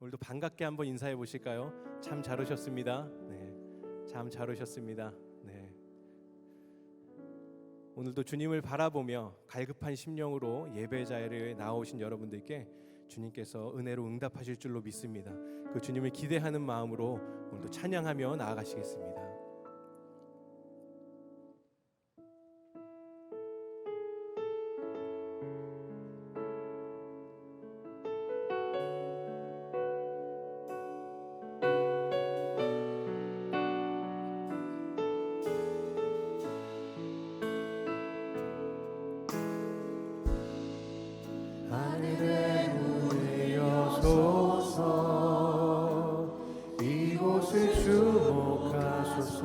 오늘도 반갑게 한번 인사해 보실까요? 참 잘 오셨습니다. 네, 참 잘 오셨습니다. 네. 오늘도 주님을 바라보며 갈급한 심령으로 예배 자리에 나오신 여러분들께 주님께서 은혜로 응답하실 줄로 믿습니다. 그 주님을 기대하는 마음으로 오늘도 찬양하며 나아가시겠습니다. 하늘의 문을 여소서 이곳을 주목하소서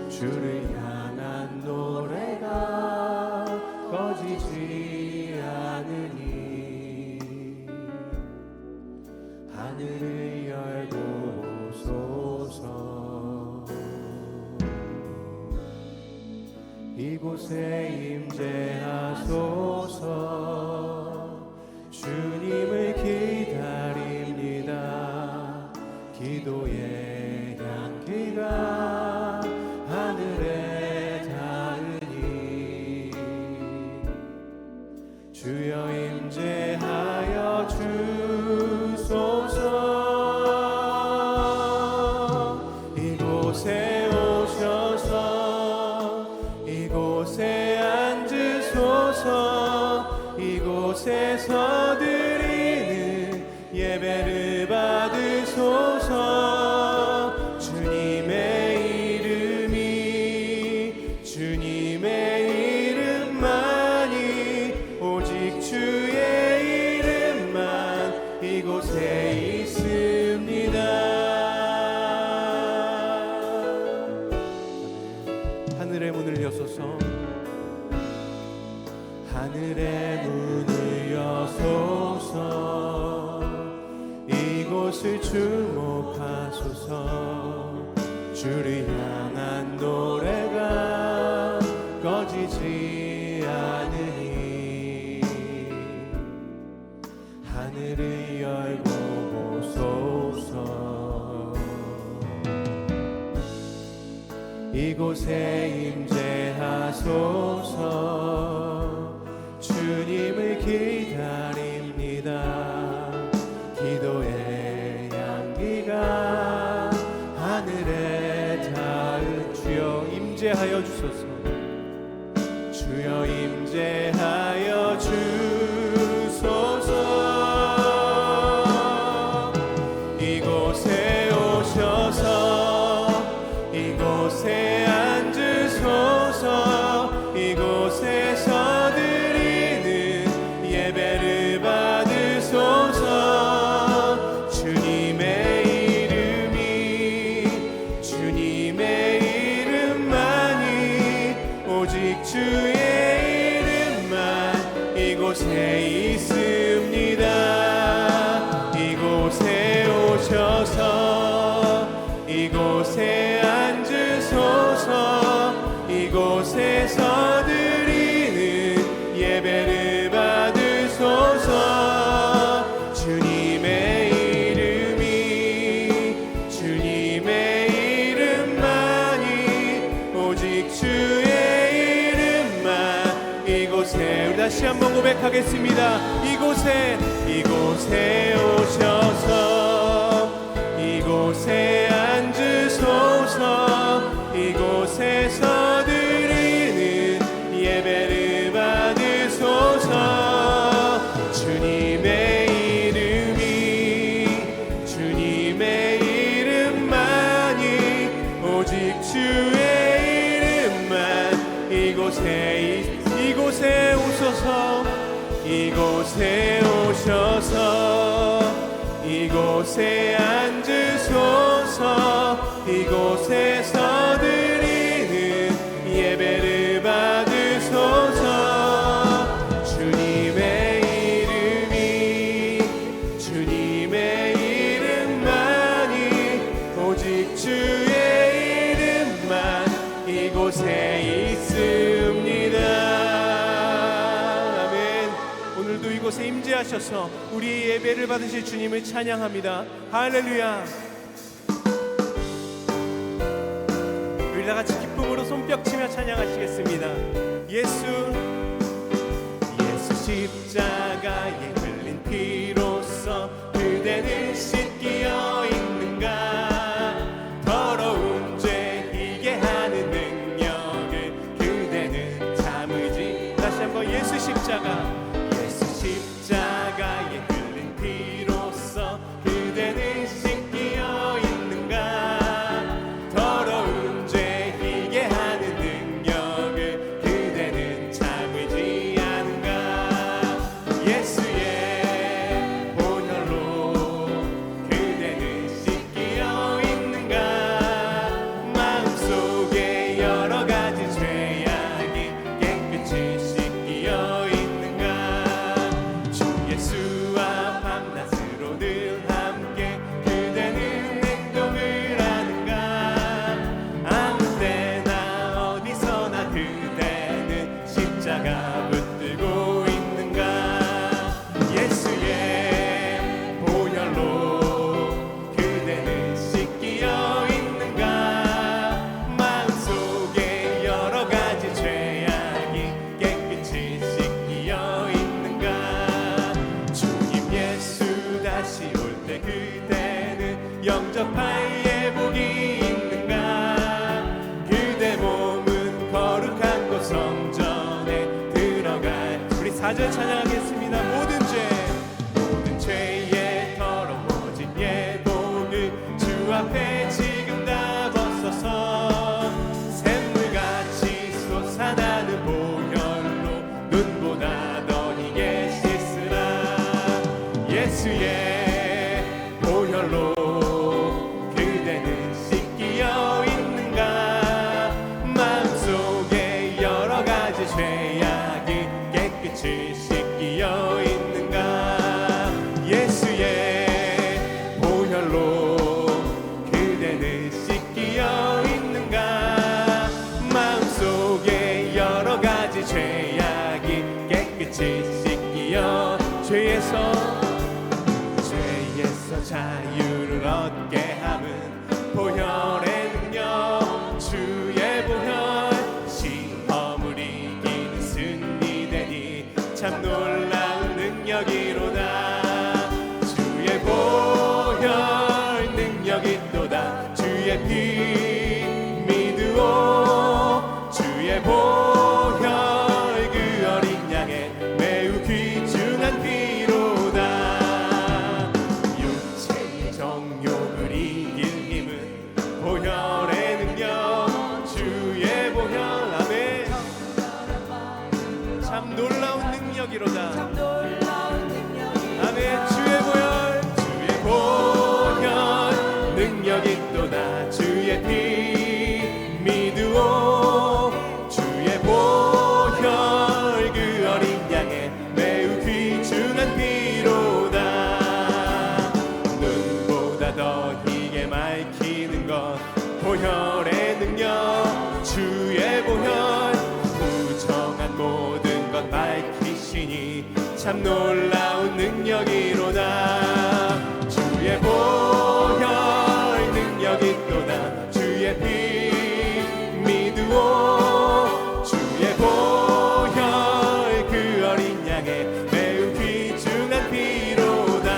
주를 향한 노래가 꺼지지 않으니 하늘을 열고 오소서 이곳에 임재하소서 주님을 기다립니다. 기도의 향기가 하늘에 닿으니 주여 임재하여 주소서 이곳에 오셔서 이곳에 앉으소서 이곳에서 드리는 예배를 받으소서 주님의 이름만이 오직 주의 이름만 이곳에 있습니다. 하늘의 문을 여소서 하늘의 문을 여소서 이곳을 주목하소서 주를 향한 노래가 꺼지지 않으니 하늘을 열고 보소서 이곳에 임재하소서 주님을 기다립니다. 기도의 향기가 하늘에 닿을 주여 임재하여 주소서 주여 임재하여 주소서 이곳에 오셔서 이곳에 앉으소서 이곳에서 예배를 받으소서 주님의 이름만이 오직 주의 이름만 이곳에 있습니다. 이곳에 오셔서 이곳에 앉으소서 이곳에서 드리는 예배를 받으소서 주님의 이름만이 오직 주의 이름만 이곳에 우리 다시 한번 고백하겠습니다. 이곳에 오셔서 이곳에 앉으소서 이곳에서 드리는 예배를 받으소서 주님의 이름만이 오직 주의 이름만 이곳에 오셔서 이곳에 오셔서 이곳에 앉으소서 이곳에서 드리는 예배를 받으소서 주님의 이름만이 오직 주의 이름만 이곳에 있습니다. 아멘. 오늘도 이곳에 임재하셔서 하셔서 우리의 예배를 받으실 주님을 찬양합니다. 할렐루야. 우리 다 같이 기쁨으로 손뼉치며 찬양하시겠습니다. 예수 십자가에 흘린 피로써 그대는 씻기어 있는가. 더러운 죄 이게 하는 능력을 그대는 참으지. 다시 한번 예수 십자가에 흘린 피로써 그대는 씻기어 있는가. 더러운 죄 이게 하는 능력을 그대는 참으지 않은가. 예수의 보혈로 그대는 씻기어 있는가. 마음속에 여러 가지 죄악이 깨끗이 씻기어 있는가. 주 예수와 밤낮으로 늘 함께 그대는 행동을 하는가. 아무 때나 어디서나 그대는 십자가 붙들고 있는가. 예수의 보혈로 그대는 씻기어 있는가. 마음속에 여러 가지 죄악이 깨끗이 씻기어 있는가. 주님 예수 다시 올 때 그대는 영접할 예복이 있는가. 그대 몸은 거룩한 곳 성전에 들어갈. 우리 4절 찬양하겠습니다. 모든 죄에 더러워진 예복을 주 앞에 지금 다 벗어서 샘물같이 솟아나는 보혈로 눈보다 더 희게 씻으라. 예수의 보혈로 그대는 씻기어 있는가. 마음속에 여러 가지 죄악이 깨끗이 씻기어 있는가. 예수의 보혈로 그대는 씻기어 있는가. 마음속에 여러 가지 죄악이 깨끗이 씻기어. 죄에서 자유를 얻게 함은 보혈의 능력. 주의 보혈 시험을 이기는 승리되니 참 놀라운 능력이로다. 주의 보혈 능력이 또다. 주의 피 믿으오. 주의 보혈 그 어린 양의 매우 귀중한 피로다. 육체의 정욕을 이길 힘은 보혈의 능력. 주의 보혈. 아멘. 참 놀라운 능력이로다. 아멘. 주의 보혈 능력이 또다. 주의 피 믿으오. 주의 보혈 그 어린 양의 매우 귀중한 피로다. 눈보다 더 희게 맑히는 것 보혈의 능력. 주의 보혈 부정한 모든 것 밝히시니 참 놀라운 능력이로다. 주의 보혈 능력이 또다. 주의 피 믿으오. 주의 보혈 그 어린 양의 매우 귀중한 피로다.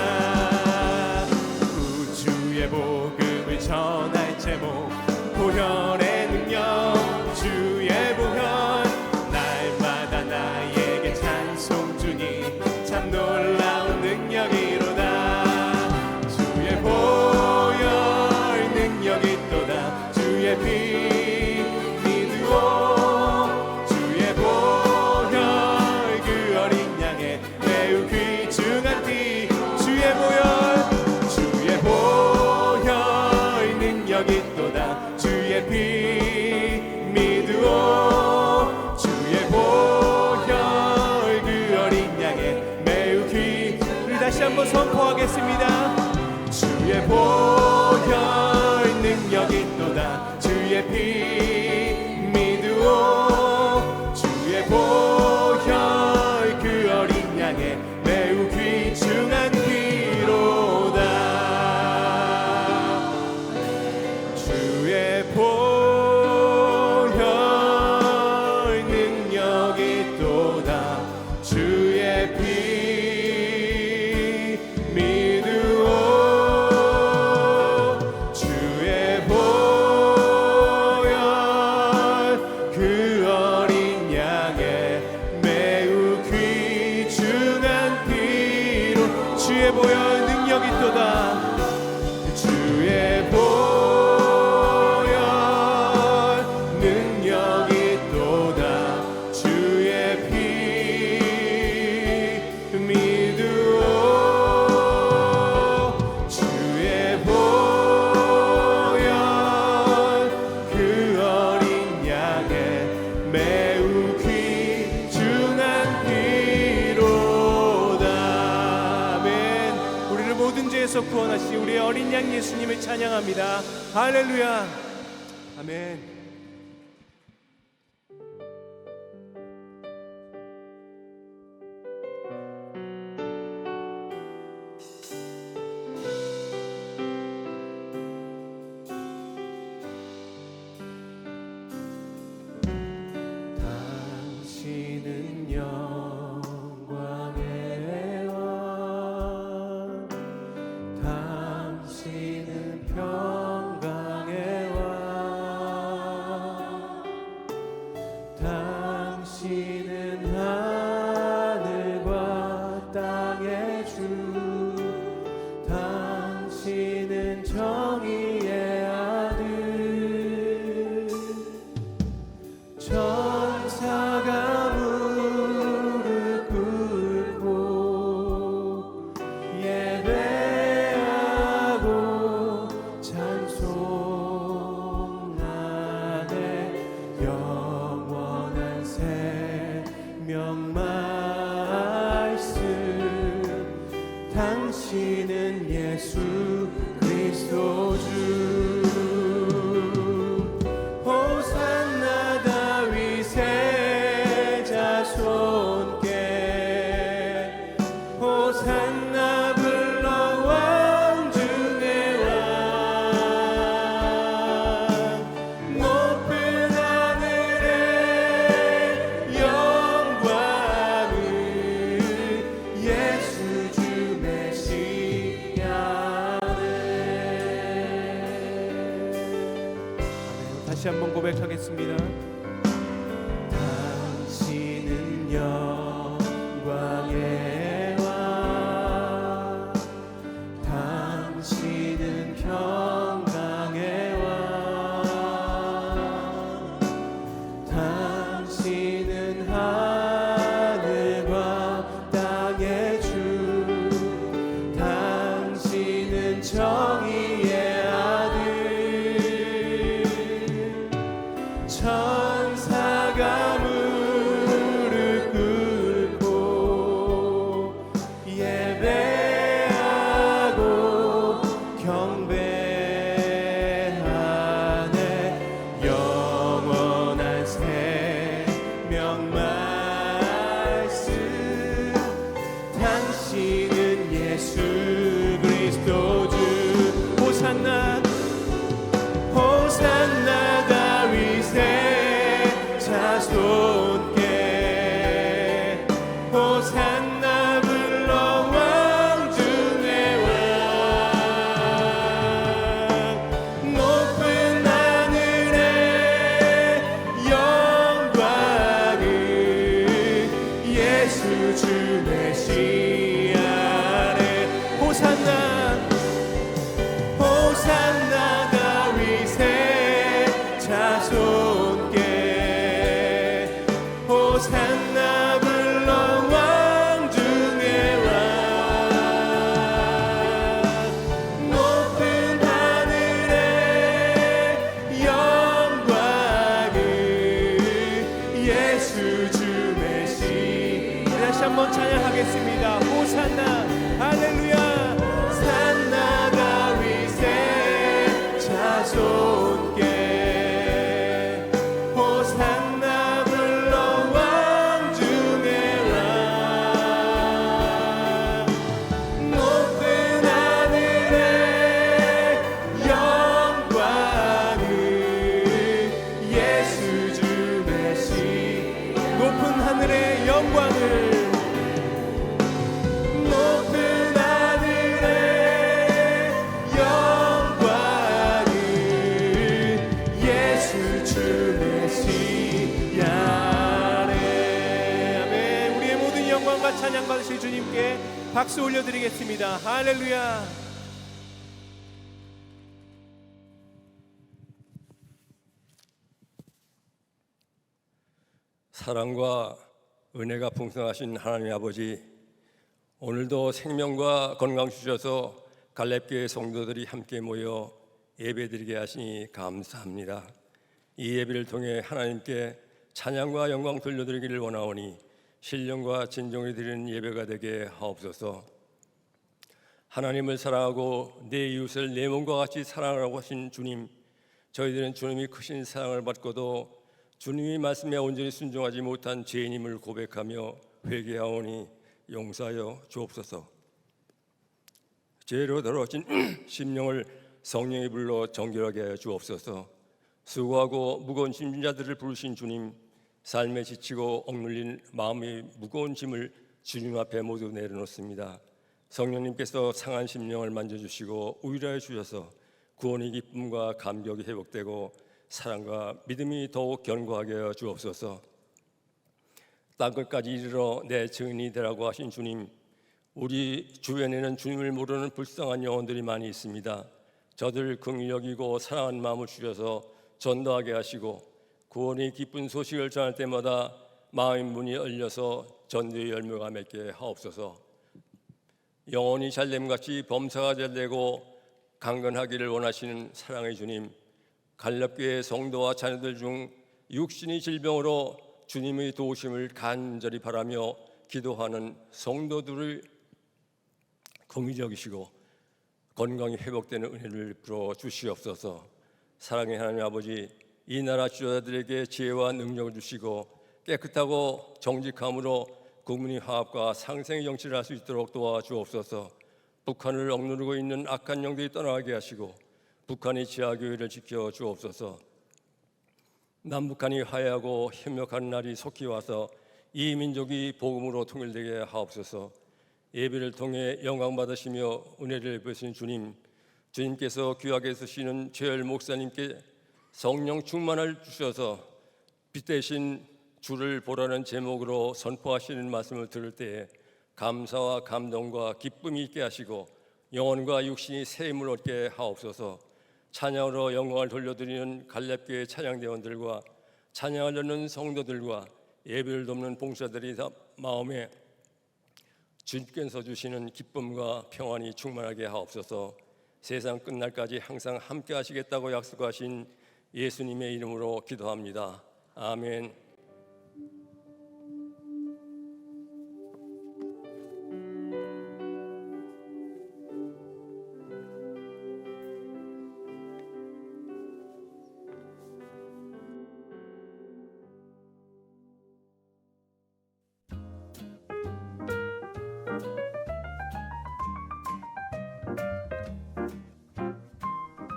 구주의 복음을 전할 제목 보혈의 능력. 주의 보혈 날마다 나에게 찬송 주니 참 놀라운 능력이로다. 주의 보혈 능력이 또다. 주의 피 믿으오. 주의 보혈 그 어린 양의 매우 귀중한 피. 주의 보혈 능력이 또다. 주의 피 믿으오. 주의 보혈 그 어린 양의 매우 귀. 우리 다시 한번 선포하겠습니다. 주의 보혈 능력이 또다. 주의 피 믿으오. 주의 보혈 그 어린 양의 매우 귀. 구원하신 우리의 어린 양 예수님을 찬양합니다. 할렐루야. 아멘. 당신은 영광의 왕, 당신은 평강의 왕, 당신은 하늘과 땅의 주, 당신은 정의의 아들. 천사가 무릎 꿇고 예배하고 찬송하네. 영원한 생명 말씀, 당신은 예수 그리스도 주. 호산나 다윗의 자손께, 호산나 불러 왕 중의 왕. 높은 하늘에 영광을 예수 주 메시아네. 다시 한번 고백하겠습니다. 당신은 영광의 왕, 당신은 평강의 왕, 당신은 하늘과 땅의 주, 당신은 정의의 아들. 천사가 무릎 꿇고 예배하고 경배하네. 영원한 생명 말씀, 당신은 예수 그리스도 주. 호산나 호산나 다윗의 자손께, 호산나 불러 왕 중의 왕. 높은 하늘에 영광을 예수 주 메시아네. 호산나 호산나 다윗의 자손께, 호산나 불러 왕 중의 왕. 높은 하늘에 영광을 예수 주 메시. 다시 한번 찬양하겠습니다. 호산나. 할렐루야. 산나 다윗의 자손께, 호산나 불러 왕 중의 왕. 높은 하늘에 영광을 예수 주 메시. 높은 하늘의 영광을, 높은 하늘에 영광을 예수 주 메시아네. 아멘. 우리의 모든 영광과 찬양 받으실 주님께 박수 올려드리겠습니다. 할렐루야. 사랑과 은혜가 풍성하신 하나님 아버지, 오늘도 생명과 건강 주셔서 갈렙교회 성도들이 함께 모여 예배드리게 하시니 감사합니다. 이 예배를 통해 하나님께 찬양과 영광 돌려드리기를 원하오니 신령과 진정을 드리는 예배가 되게 하옵소서. 하나님을 사랑하고 내 이웃을 내 몸과 같이 사랑하라고 하신 주님, 저희들은 주님이 크신 사랑을 받고도 주님의 말씀에 온전히 순종하지 못한 죄인임을 고백하며 회개하오니 용서하여 주옵소서. 죄로 더러워진 심령을 성령이 불러 정결하게 하여 주옵소서. 수고하고 무거운 짐자들을 부르신 주님, 삶에 지치고 억눌린 마음의 무거운 짐을 주님 앞에 모두 내려놓습니다. 성령님께서 상한 심령을 만져주시고 우일하여 주셔서 구원의 기쁨과 감격이 회복되고 사랑과 믿음이 더욱 견고하게 하여 주옵소서. 땅끝까지 이르러 내 증인이 되라고 하신 주님, 우리 주변에는 주님을 모르는 불쌍한 영혼들이 많이 있습니다. 저들 긍휼히 여기고 사랑하는 마음을 주셔서 전도하게 하시고 구원의 기쁜 소식을 전할 때마다 마음의 문이 열려서 전도의 열매가 맺게 하옵소서. 영혼이 잘됨같이 범사가 잘되고 강건하기를 원하시는 사랑의 주님, 갈렙교회 성도와 자녀들 중 육신의 질병으로 주님의 도우심을 간절히 바라며 기도하는 성도들을 긍휼히 여기시고 건강이 회복되는 은혜를 불어 주시옵소서. 사랑의 하나님 아버지, 이 나라 지도자들에게 지혜와 능력을 주시고 깨끗하고 정직함으로 국민의 화합과 상생의 정치를 할 수 있도록 도와주옵소서. 북한을 억누르고 있는 악한 영들이 떠나게 하시고 북한의 지하교회를 지켜 주옵소서. 남북한이 화해하고 협력하는 날이 속히 와서 이 민족이 복음으로 통일되게 하옵소서. 예배를 통해 영광 받으시며 은혜를 베푸신 주님, 주님께서 귀하게 쓰시는 최열 목사님께 성령 충만을 주셔서 빛 대신 주를 보라는 제목으로 선포하시는 말씀을 들을 때에 감사와 감동과 기쁨이 있게 하시고 영혼과 육신이 새 힘을 얻게 하옵소서. 찬양으로 영광을 돌려드리는 갈렙교회 찬양대원들과 찬양하려는 성도들과 예배를 돕는 봉사들이 마음에 주님께서 주시는 기쁨과 평안이 충만하게 하옵소서. 세상 끝날까지 항상 함께 하시겠다고 약속하신 예수님의 이름으로 기도합니다. 아멘.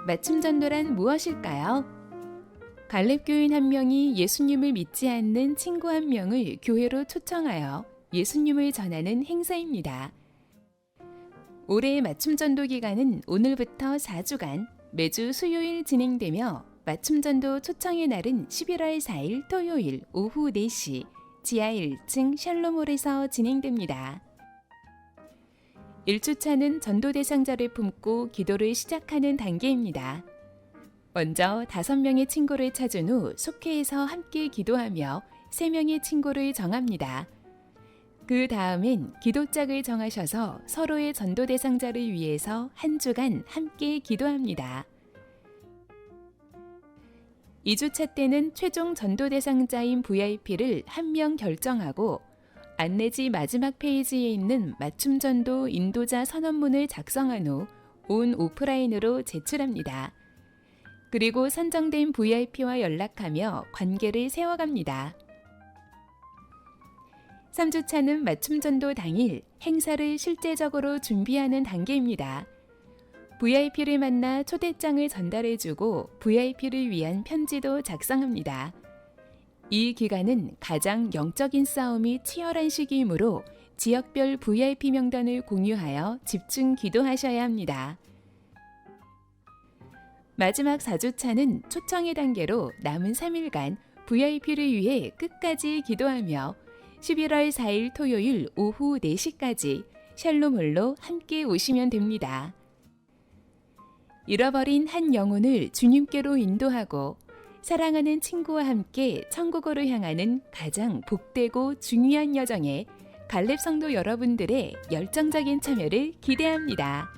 맞춤 전도란 무엇일까요? 갈렙교인 한 명이 예수님을 믿지 않는 친구 한 명을 교회로 초청하여 예수님을 전하는 행사입니다. 올해의 맞춤 전도 기간은 오늘부터 4주간 매주 수요일 진행되며 맞춤 전도 초청의 날은 11월 4일 토요일 오후 4시 지하 1층 샬롬홀에서 진행됩니다. 1주차는 전도 대상자를 품고 기도를 시작하는 단계입니다. 먼저 5명의 친구를 찾은 후 속회에서 함께 기도하며 3명의 친구를 정합니다. 그 다음엔 기도짝을 정하셔서 서로의 전도 대상자를 위해서 한 주간 함께 기도합니다. 2주차 때는 최종 전도 대상자인 VIP를 1명 결정하고 안내지 마지막 페이지에 있는 맞춤 전도 인도자 선언문을 작성한 후 온 오프라인으로 제출합니다. 그리고 선정된 VIP와 연락하며 관계를 세워갑니다. 3주차는 맞춤 전도 당일 행사를 실제적으로 준비하는 단계입니다. VIP를 만나 초대장을 전달해주고 VIP를 위한 편지도 작성합니다. 이 기간은 가장 영적인 싸움이 치열한 시기이므로 지역별 VIP 명단을 공유하여 집중 기도하셔야 합니다. 마지막 4주차는 초청의 단계로 남은 3일간 VIP를 위해 끝까지 기도하며 11월 4일 토요일 오후 4시까지 샬롬홀로 함께 오시면 됩니다. 잃어버린 한 영혼을 주님께로 인도하고 사랑하는 친구와 함께 천국으로 향하는 가장 복되고 중요한 여정에 갈렙 성도 여러분들의 열정적인 참여를 기대합니다.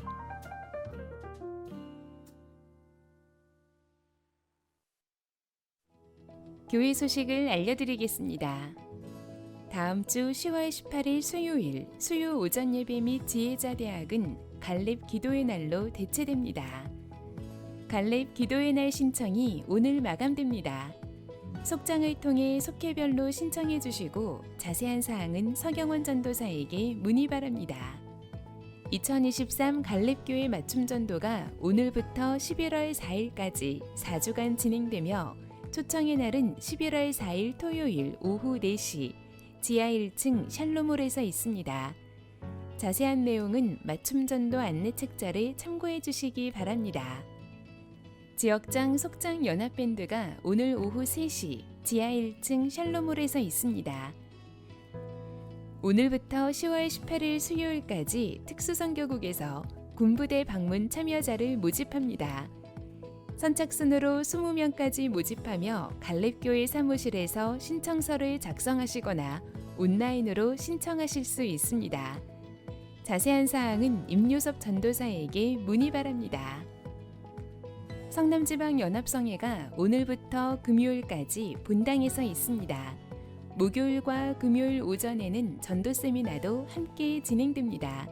교회 소식을 알려드리겠습니다. 다음 주 10월 18일 수요일 수요 오전 예배 및 지혜자 대학은 갈렙 기도의 날로 대체됩니다. 갈렙 기도의 날 신청이 오늘 마감됩니다. 속장을 통해 속회별로 신청해 주시고 자세한 사항은 서경원 전도사에게 문의 바랍니다. 2023 갈렙교회 맞춤 전도가 오늘부터 11월 4일까지 4주간 진행되며 초청의 날은 11월 4일 토요일 오후 4시 지하 1층 샬롬홀에서 있습니다. 자세한 내용은 맞춤 전도 안내 책자를 참고해 주시기 바랍니다. 지역장 속장 연합밴드가 오늘 오후 3시 지하 1층 샬롬홀에서 있습니다. 오늘부터 10월 18일 수요일까지 특수선교국에서 군부대 방문 참여자를 모집합니다. 선착순으로 20명까지 모집하며 갈렙교회 사무실에서 신청서를 작성하시거나 온라인으로 신청하실 수 있습니다. 자세한 사항은 임요섭 전도사에게 문의 바랍니다. 성남지방연합성회가 오늘부터 금요일까지 본당에서 있습니다. 목요일과 금요일 오전에는 전도 세미나도 함께 진행됩니다.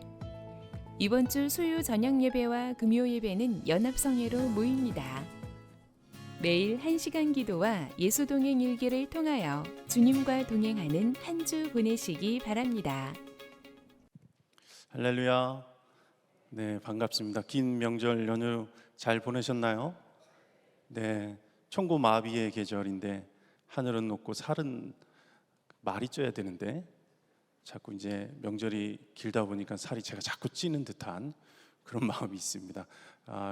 이번 주 수요 저녁 예배와 금요 예배는 연합성회로 모입니다. 매일 1시간 기도와 예수 동행 일기를 통하여 주님과 동행하는 한 주 보내시기 바랍니다. 할렐루야. 네, 반갑습니다. 긴 명절 연휴 잘 보내셨나요? 네, 천고 마비의 계절인데 하늘은 높고 살은 말이 쪄야 되는데 자꾸 이제 명절이 길다 보니까 살이 제가 자꾸 찌는 듯한 그런 마음이 있습니다.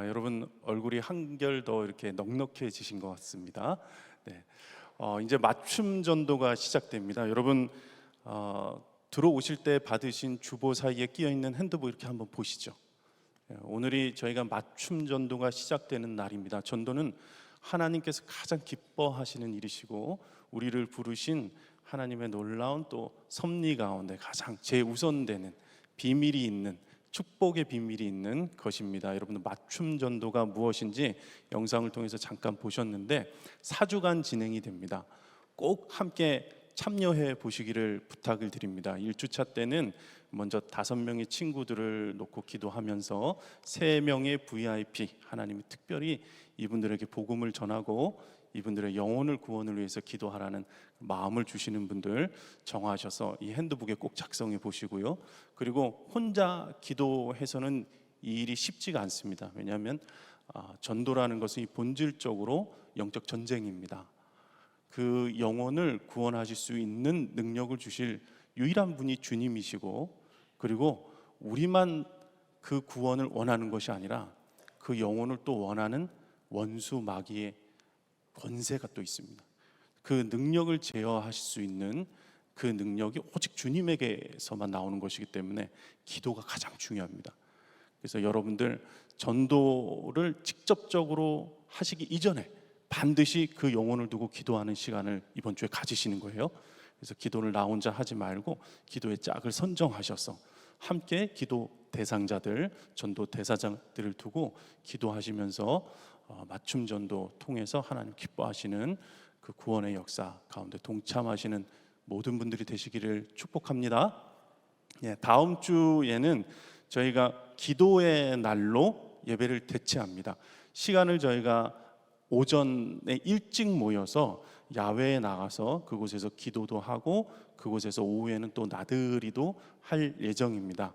여러분 얼굴이 한결 더 이렇게 넉넉해지신 것 같습니다. 네, 이제 맞춤 전도가 시작됩니다. 여러분 들어오실 때 받으신 주보 사이에 끼어 있는 핸드북 이렇게 한번 보시죠. 오늘이 저희가 맞춤 전도가 시작되는 날입니다. 전도는 하나님께서 가장 기뻐하시는 일이시고 우리를 부르신 하나님의 놀라운 또 섭리 가운데 가장 제우선되는 비밀이 있는 축복의 비밀이 있는 것입니다. 여러분 맞춤 전도가 무엇인지 영상을 통해서 잠깐 보셨는데 4주간 진행이 됩니다. 꼭 함께 참여해 보시기를 부탁을 드립니다. 1주차 때는 먼저 5명의 친구들을 놓고 기도하면서 3명의 VIP 하나님이 특별히 이분들에게 복음을 전하고 이분들의 영혼을 구원을 위해서 기도하라는 마음을 주시는 분들 정하셔서 이 핸드북에 꼭 작성해 보시고요. 그리고 혼자 기도해서는 이 일이 쉽지가 않습니다. 왜냐하면 전도라는 것은 본질적으로 영적 전쟁입니다. 그 영혼을 구원하실 수 있는 능력을 주실 유일한 분이 주님이시고 그리고 우리만 그 구원을 원하는 것이 아니라 그 영혼을 또 원하는 원수 마귀의 권세가 또 있습니다. 그 능력을 제어하실 수 있는 그 능력이 오직 주님에게서만 나오는 것이기 때문에 기도가 가장 중요합니다. 그래서 여러분들 전도를 직접적으로 하시기 이전에 반드시 그 영혼을 두고 기도하는 시간을 이번 주에 가지시는 거예요. 그래서 기도를 나 혼자 하지 말고 기도의 짝을 선정하셔서 함께 기도 대상자들, 전도 대사장들을 두고 기도하시면서 맞춤 전도 통해서 하나님 기뻐하시는 그 구원의 역사 가운데 동참하시는 모든 분들이 되시기를 축복합니다. 다음 주에는 저희가 기도의 날로 예배를 대체합니다. 시간을 저희가 오전에 일찍 모여서 야외에 나가서 그곳에서 기도도 하고 그곳에서 오후에는 또 나들이도 할 예정입니다.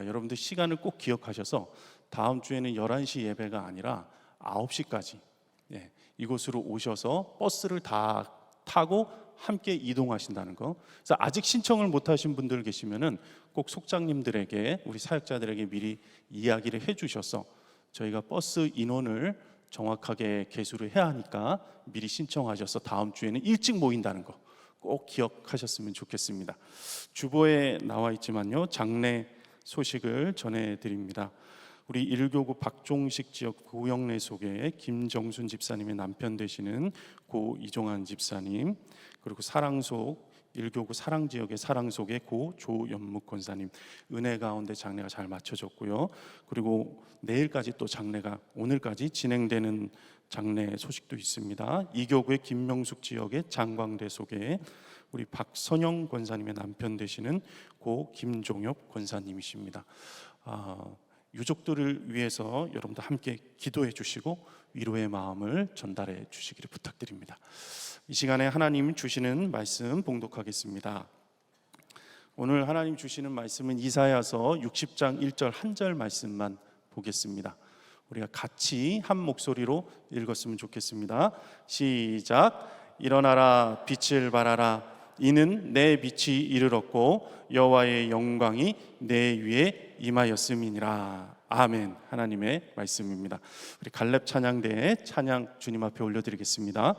여러분들 시간을 꼭 기억하셔서 다음 주에는 11시 예배가 아니라 9시까지 이곳으로 오셔서 버스를 다 타고 함께 이동하신다는 거. 그래서 아직 신청을 못 하신 분들 계시면은 꼭 속장님들에게 우리 사역자들에게 미리 이야기를 해주셔서 저희가 버스 인원을 정확하게 계수를 해야 하니까 미리 신청하셔서 다음 주에는 일찍 모인다는 거 꼭 기억하셨으면 좋겠습니다. 주보에 나와 있지만요, 장례 소식을 전해드립니다. 우리 1교구 박종식 지역 고영례 속에 김정순 집사님의 남편 되시는 고 이종환 집사님, 그리고 사랑속 1교구 사랑지역의 사랑속의 고 조연묵 권사님 은혜 가운데 장례가 잘 마쳐졌고요. 그리고 내일까지 또 장례가 오늘까지 진행되는 장례 소식도 있습니다. 2교구의 김명숙 지역의 장광대 속에 우리 박선영 권사님의 남편 되시는 고 김종엽 권사님이십니다. 유족들을 위해서 여러분들 함께 기도해 주시고 위로의 마음을 전달해 주시기를 부탁드립니다. 이 시간에 하나님 주시는 말씀 봉독하겠습니다. 오늘 하나님 주시는 말씀은 이사야서 60장 1절 한 절 말씀만 보겠습니다. 우리가 같이 한 목소리로 읽었으면 좋겠습니다. 시작. 일어나라, 빛을 발하라. 이는 내 빛이 이르렀고 여호와의 영광이 내 위에 임하였음이니라. 아멘. 하나님의 말씀입니다. 우리 갈렙 찬양대의 찬양 주님 앞에 올려드리겠습니다.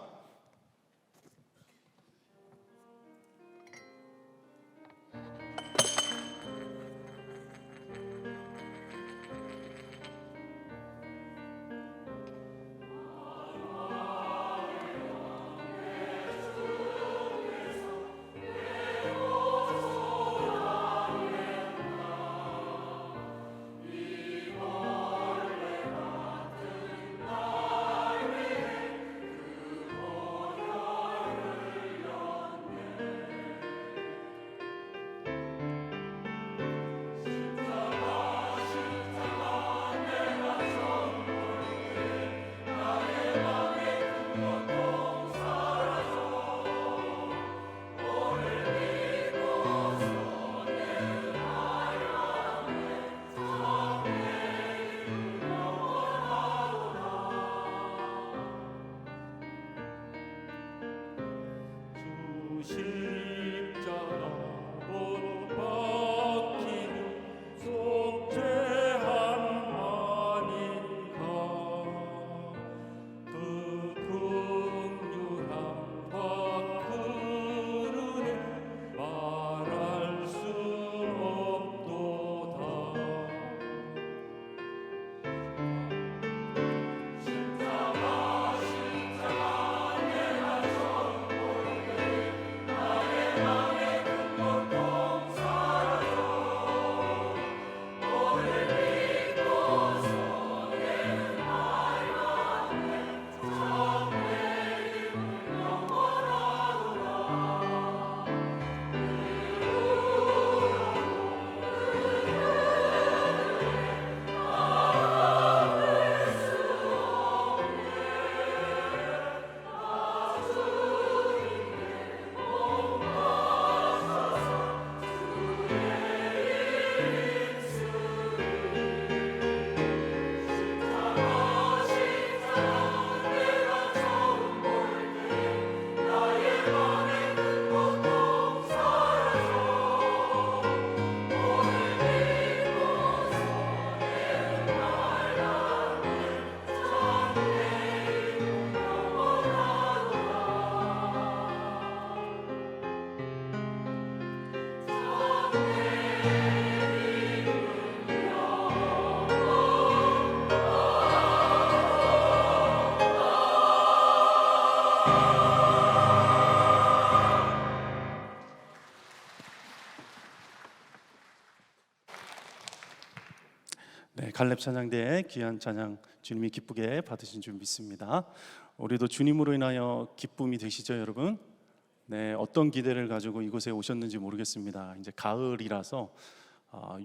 갈렙 찬양대의 귀한 찬양 주님이 기쁘게 받으신 줄 믿습니다. 우리도 주님으로 인하여 기쁨이 되시죠, 여러분? 네, 어떤 기대를 가지고 이곳에 오셨는지 모르겠습니다. 이제 가을이라서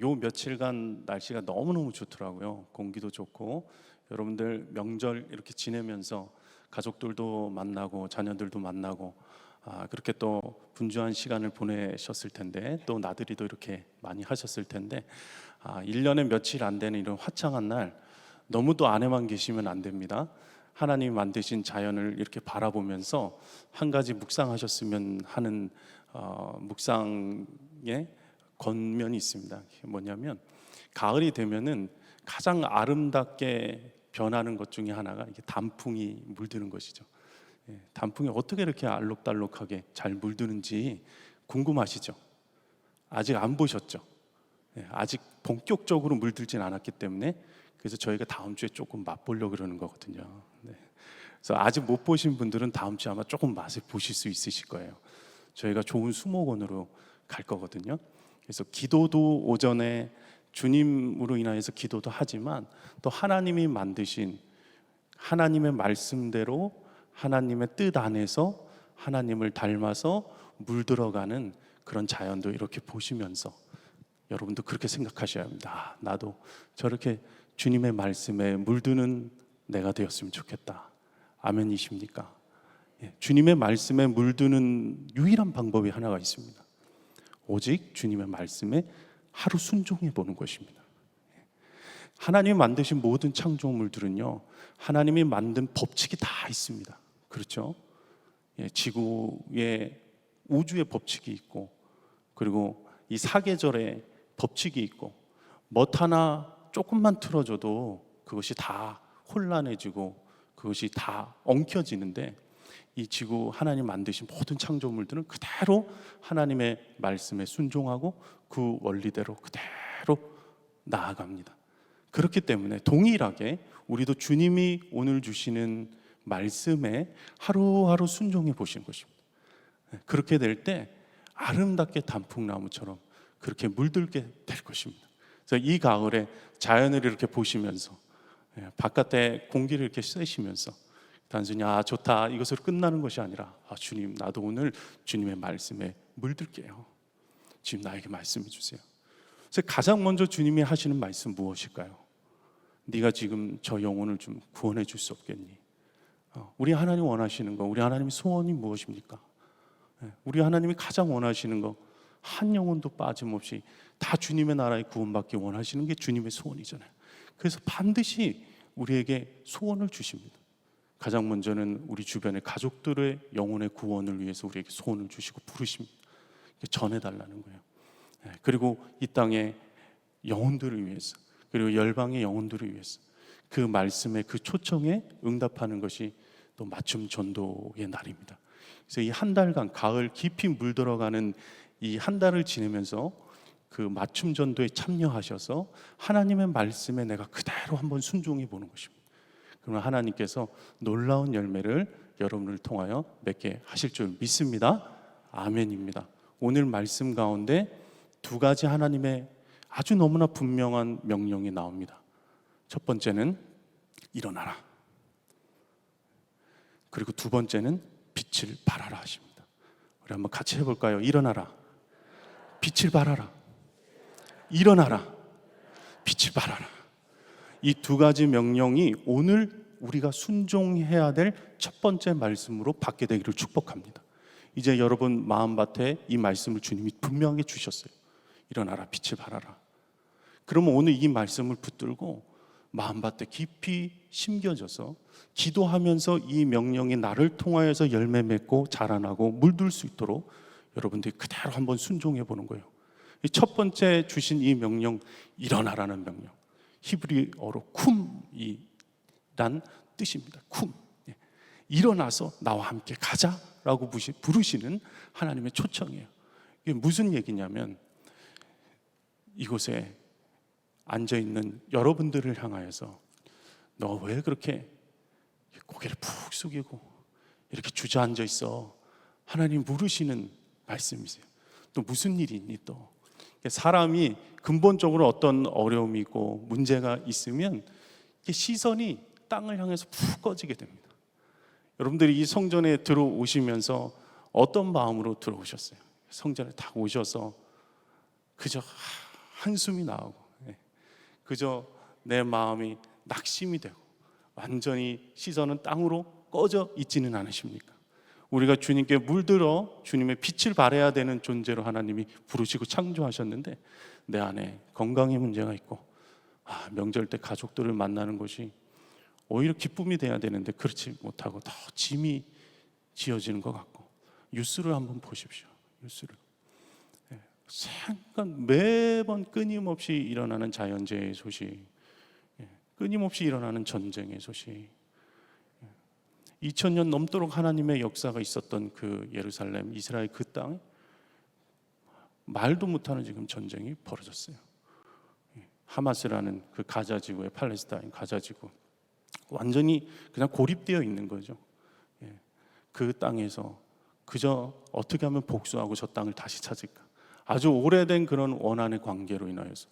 요 며칠간 날씨가 너무너무 좋더라고요. 공기도 좋고 여러분들 명절 이렇게 지내면서 가족들도 만나고 자녀들도 만나고 그렇게 또 분주한 시간을 보내셨을 텐데 또 나들이도 이렇게 많이 하셨을 텐데 1년에 며칠 안 되는 이런 화창한 날 너무 또 안에만 계시면 안 됩니다. 하나님이 만드신 자연을 이렇게 바라보면서 한 가지 묵상하셨으면 하는 묵상의 권면이 있습니다. 뭐냐면 가을이 되면은 가장 아름답게 변하는 것 중에 하나가 이게 단풍이 물드는 것이죠. 단풍이 어떻게 이렇게 알록달록하게 잘 물드는지 궁금하시죠? 아직 안 보셨죠? 아직 본격적으로 물들진 않았기 때문에 그래서 저희가 다음 주에 조금 맛보려고 그러는 거거든요. 그래서 아직 못 보신 분들은 다음 주에 아마 조금 맛을 보실 수 있으실 거예요. 저희가 좋은 수목원으로 갈 거거든요. 그래서 기도도 오전에 주님으로 인하여서 기도도 하지만 또 하나님이 만드신 하나님의 말씀대로 하나님의 뜻 안에서 하나님을 닮아서 물들어가는 그런 자연도 이렇게 보시면서 여러분도 그렇게 생각하셔야 합니다. 나도 저렇게 주님의 말씀에 물드는 내가 되었으면 좋겠다. 아멘이십니까? 주님의 말씀에 물드는 유일한 방법이 하나가 있습니다. 오직 주님의 말씀에 하루 순종해 보는 것입니다. 하나님이 만드신 모든 창조물들은요, 하나님이 만든 법칙이 다 있습니다. 그렇죠? 지구의 우주의 법칙이 있고, 그리고 이 사계절의 법칙이 있고, 뭣 하나 조금만 틀어줘도 그것이 다 혼란해지고 그것이 다 엉켜지는데, 이 지구 하나님 만드신 모든 창조물들은 그대로 하나님의 말씀에 순종하고 그 원리대로 그대로 나아갑니다. 그렇기 때문에 동일하게 우리도 주님이 오늘 주시는 말씀에 하루하루 순종해 보시는 것입니다. 그렇게 될 때 아름답게 단풍나무처럼 그렇게 물들게 될 것입니다. 그래서 이 가을에 자연을 이렇게 보시면서, 바깥에 공기를 이렇게 쐬시면서 단순히 좋다 이것으로 끝나는 것이 아니라, 주님, 나도 오늘 주님의 말씀에 물들게요. 주님, 나에게 말씀해 주세요. 그래서 가장 먼저 주님이 하시는 말씀 무엇일까요? 네가 지금 저 영혼을 좀 구원해 줄 수 없겠니? 우리 하나님 원하시는 거, 우리 하나님의 소원이 무엇입니까? 우리 하나님이 가장 원하시는 거, 한 영혼도 빠짐없이 다 주님의 나라에 구원받기 원하시는 게 주님의 소원이잖아요. 그래서 반드시 우리에게 소원을 주십니다. 가장 먼저는 우리 주변의 가족들의 영혼의 구원을 위해서 우리에게 소원을 주시고 부르십니다. 전해달라는 거예요. 그리고 이 땅의 영혼들을 위해서, 그리고 열방의 영혼들을 위해서 그 말씀의 그 초청에 응답하는 것이 또 맞춤 전도의 날입니다. 그래서 이 한 달간 가을 깊이 물들어가는 이 한 달을 지내면서 그 맞춤 전도에 참여하셔서 하나님의 말씀에 내가 그대로 한번 순종해 보는 것입니다. 그러면 하나님께서 놀라운 열매를 여러분을 통하여 맺게 하실 줄 믿습니다. 아멘입니다. 오늘 말씀 가운데 두 가지 하나님의 아주 너무나 분명한 명령이 나옵니다. 첫 번째는 일어나라. 그리고 두 번째는 빛을 발하라 하십니다. 우리 한번 같이 해볼까요? 일어나라. 빛을 발하라. 일어나라. 빛을 발하라. 이 두 가지 명령이 오늘 우리가 순종해야 될 첫 번째 말씀으로 받게 되기를 축복합니다. 이제 여러분 마음밭에 이 말씀을 주님이 분명하게 주셨어요. 일어나라, 빛을 발하라. 그러면 오늘 이 말씀을 붙들고 마음밭에 깊이 심겨져서 기도하면서 이 명령이 나를 통하여서 열매 맺고 자라나고 물들 수 있도록 여러분들이 그대로 한번 순종해 보는 거예요. 첫 번째 주신 이 명령, 일어나라는 명령, 히브리어로 쿰이란 뜻입니다. 쿰, 일어나서 나와 함께 가자라고 부르시는 하나님의 초청이에요. 이게 무슨 얘기냐면, 이곳에 앉아있는 여러분들을 향하여서 너 왜 그렇게 고개를 푹 숙이고 이렇게 주저앉아 있어? 하나님 물으시는 말씀이세요. 또 무슨 일이 있니? 또 사람이 근본적으로 어떤 어려움이 있고 문제가 있으면 시선이 땅을 향해서 푹 꺼지게 됩니다. 여러분들이 이 성전에 들어오시면서 어떤 마음으로 들어오셨어요? 성전에 딱 오셔서 그저 한숨이 나오고, 그저 내 마음이 낙심이 되고 완전히 시선은 땅으로 꺼져 있지는 않으십니까? 우리가 주님께 물들어 주님의 빛을 발해야 되는 존재로 하나님이 부르시고 창조하셨는데, 내 안에 건강의 문제가 있고 명절 때 가족들을 만나는 것이 오히려 기쁨이 돼야 되는데 그렇지 못하고 더 짐이 지어지는 것 같고, 뉴스를 한번 보십시오. 뉴스를 매번 끊임없이 일어나는 자연재해의 소식, 끊임없이 일어나는 전쟁의 소식, 2000년 넘도록 하나님의 역사가 있었던 그 예루살렘, 이스라엘 그 땅에 말도 못하는 지금 전쟁이 벌어졌어요. 하마스라는 그 가자 지구의 팔레스타인 가자 지구, 완전히 그냥 고립되어 있는 거죠. 그 땅에서 그저 어떻게 하면 복수하고 저 땅을 다시 찾을까, 아주 오래된 그런 원한의 관계로 인하여서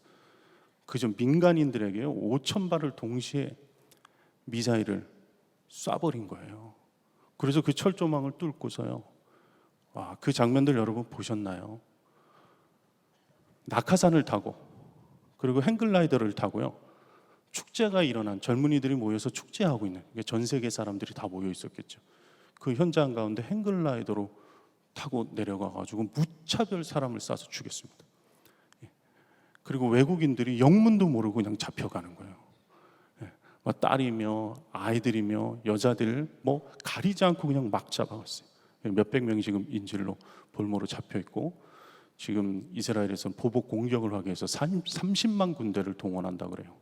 그저 민간인들에게 5,000발을 동시에 미사일을 쏴버린 거예요. 그래서 그 철조망을 뚫고서요, 그 장면들 여러분 보셨나요? 낙하산을 타고 그리고 행글라이더를 타고요. 축제가 일어난 젊은이들이 모여서 축제하고 있는, 전 세계 사람들이 다 모여 있었겠죠. 그 현장 가운데 행글라이더로 타고 내려가 가지고 무차별 사람을 쏴서 죽였습니다. 그리고 외국인들이 영문도 모르고 그냥 잡혀가는 거예요. 딸이며 아이들이며 여자들 뭐 가리지 않고 그냥 막 잡아갔어요. 몇백 명이 지금 인질로 볼모로 잡혀 있고, 지금 이스라엘에서는 보복 공격을 하기 위해서 30만 군대를 동원한다 그래요.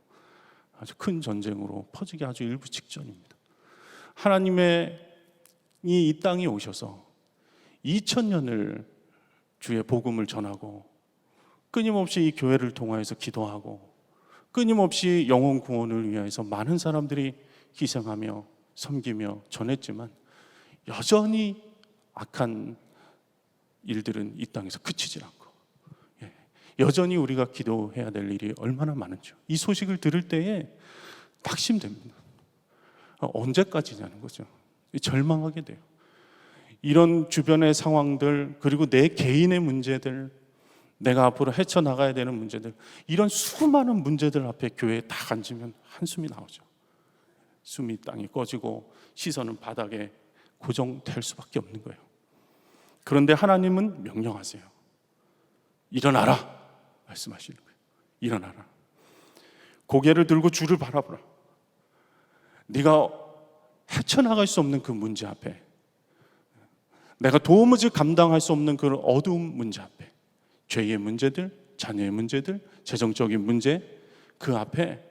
아주 큰 전쟁으로 퍼지기 아주 일부 직전입니다. 하나님의 이 땅에 오셔서 2000년을 주의 복음을 전하고, 끊임없이 이 교회를 통하여서 기도하고, 끊임없이 영혼 구원을 위해서 많은 사람들이 희생하며 섬기며 전했지만, 여전히 악한 일들은 이 땅에서 그치질 않고, 여전히 우리가 기도해야 될 일이 얼마나 많은지, 이 소식을 들을 때에 낙심됩니다. 언제까지냐는 거죠. 절망하게 돼요. 이런 주변의 상황들, 그리고 내 개인의 문제들, 내가 앞으로 헤쳐나가야 되는 문제들, 이런 수많은 문제들 앞에 교회에 딱 앉으면 한숨이 나오죠. 숨이 땅에 꺼지고 시선은 바닥에 고정될 수밖에 없는 거예요. 그런데 하나님은 명령하세요. 일어나라 말씀하시는 거예요. 일어나라. 고개를 들고 주를 바라보라. 네가 헤쳐나갈 수 없는 그 문제 앞에, 내가 도무지 감당할 수 없는 그 어두운 문제 앞에, 죄의 문제들, 자녀의 문제들, 재정적인 문제, 그 앞에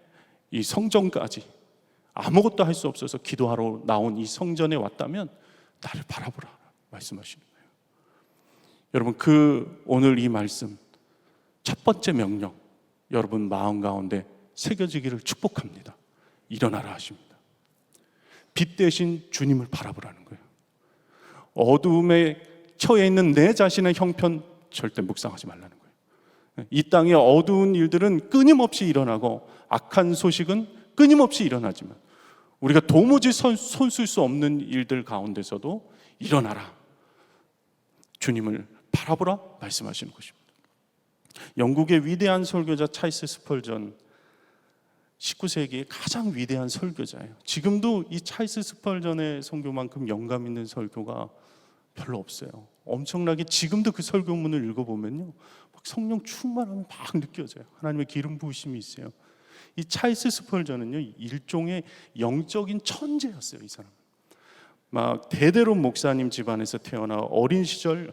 이 성전까지 아무것도 할 수 없어서 기도하러 나온 이 성전에 왔다면 나를 바라보라 말씀하시는 거예요. 여러분, 그 오늘 이 말씀 첫 번째 명령, 여러분 마음 가운데 새겨지기를 축복합니다. 일어나라 하십니다. 빛 대신 주님을 바라보라는 거예요. 어두움에 처해 있는 내 자신의 형편 절대 묵상하지 말라는 거예요. 이 땅의 어두운 일들은 끊임없이 일어나고 악한 소식은 끊임없이 일어나지만, 우리가 도무지 손쓸 수 없는 일들 가운데서도 일어나라, 주님을 바라보라 말씀하시는 것입니다. 영국의 위대한 설교자 찰스 스펄전, 19세기의 가장 위대한 설교자예요. 지금도 이 찰스 스펄전의 설교만큼 영감 있는 설교가 별로 없어요. 엄청나게 지금도 그 설교문을 읽어보면요, 막 성령 충만함이 막 느껴져요. 하나님의 기름 부으심이 있어요. 이 찰스 스펄전은요, 일종의 영적인 천재였어요. 이 사람 막 대대로 목사님 집안에서 태어나 어린 시절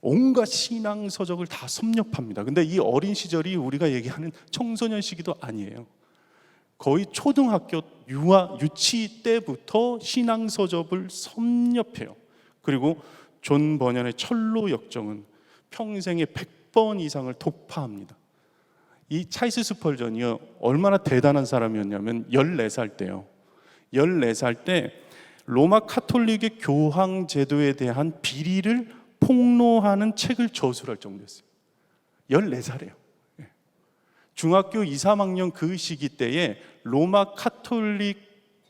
온갖 신앙 서적을 다 섭렵합니다. 근데 이 어린 시절이 우리가 얘기하는 청소년 시기도 아니에요. 거의 초등학교 유치 때부터 신앙 서적을 섭렵해요. 그리고 존 버년의 철로 역정은 평생에 100번 이상을 독파합니다. 이 찰스 스펄전이요, 얼마나 대단한 사람이었냐면 14살 때요. 14살 때 로마 카톨릭의 교황 제도에 대한 비리를 폭로하는 책을 저술할 정도였어요. 14살이에요. 중학교 2, 3학년 그 시기 때에 로마 카톨릭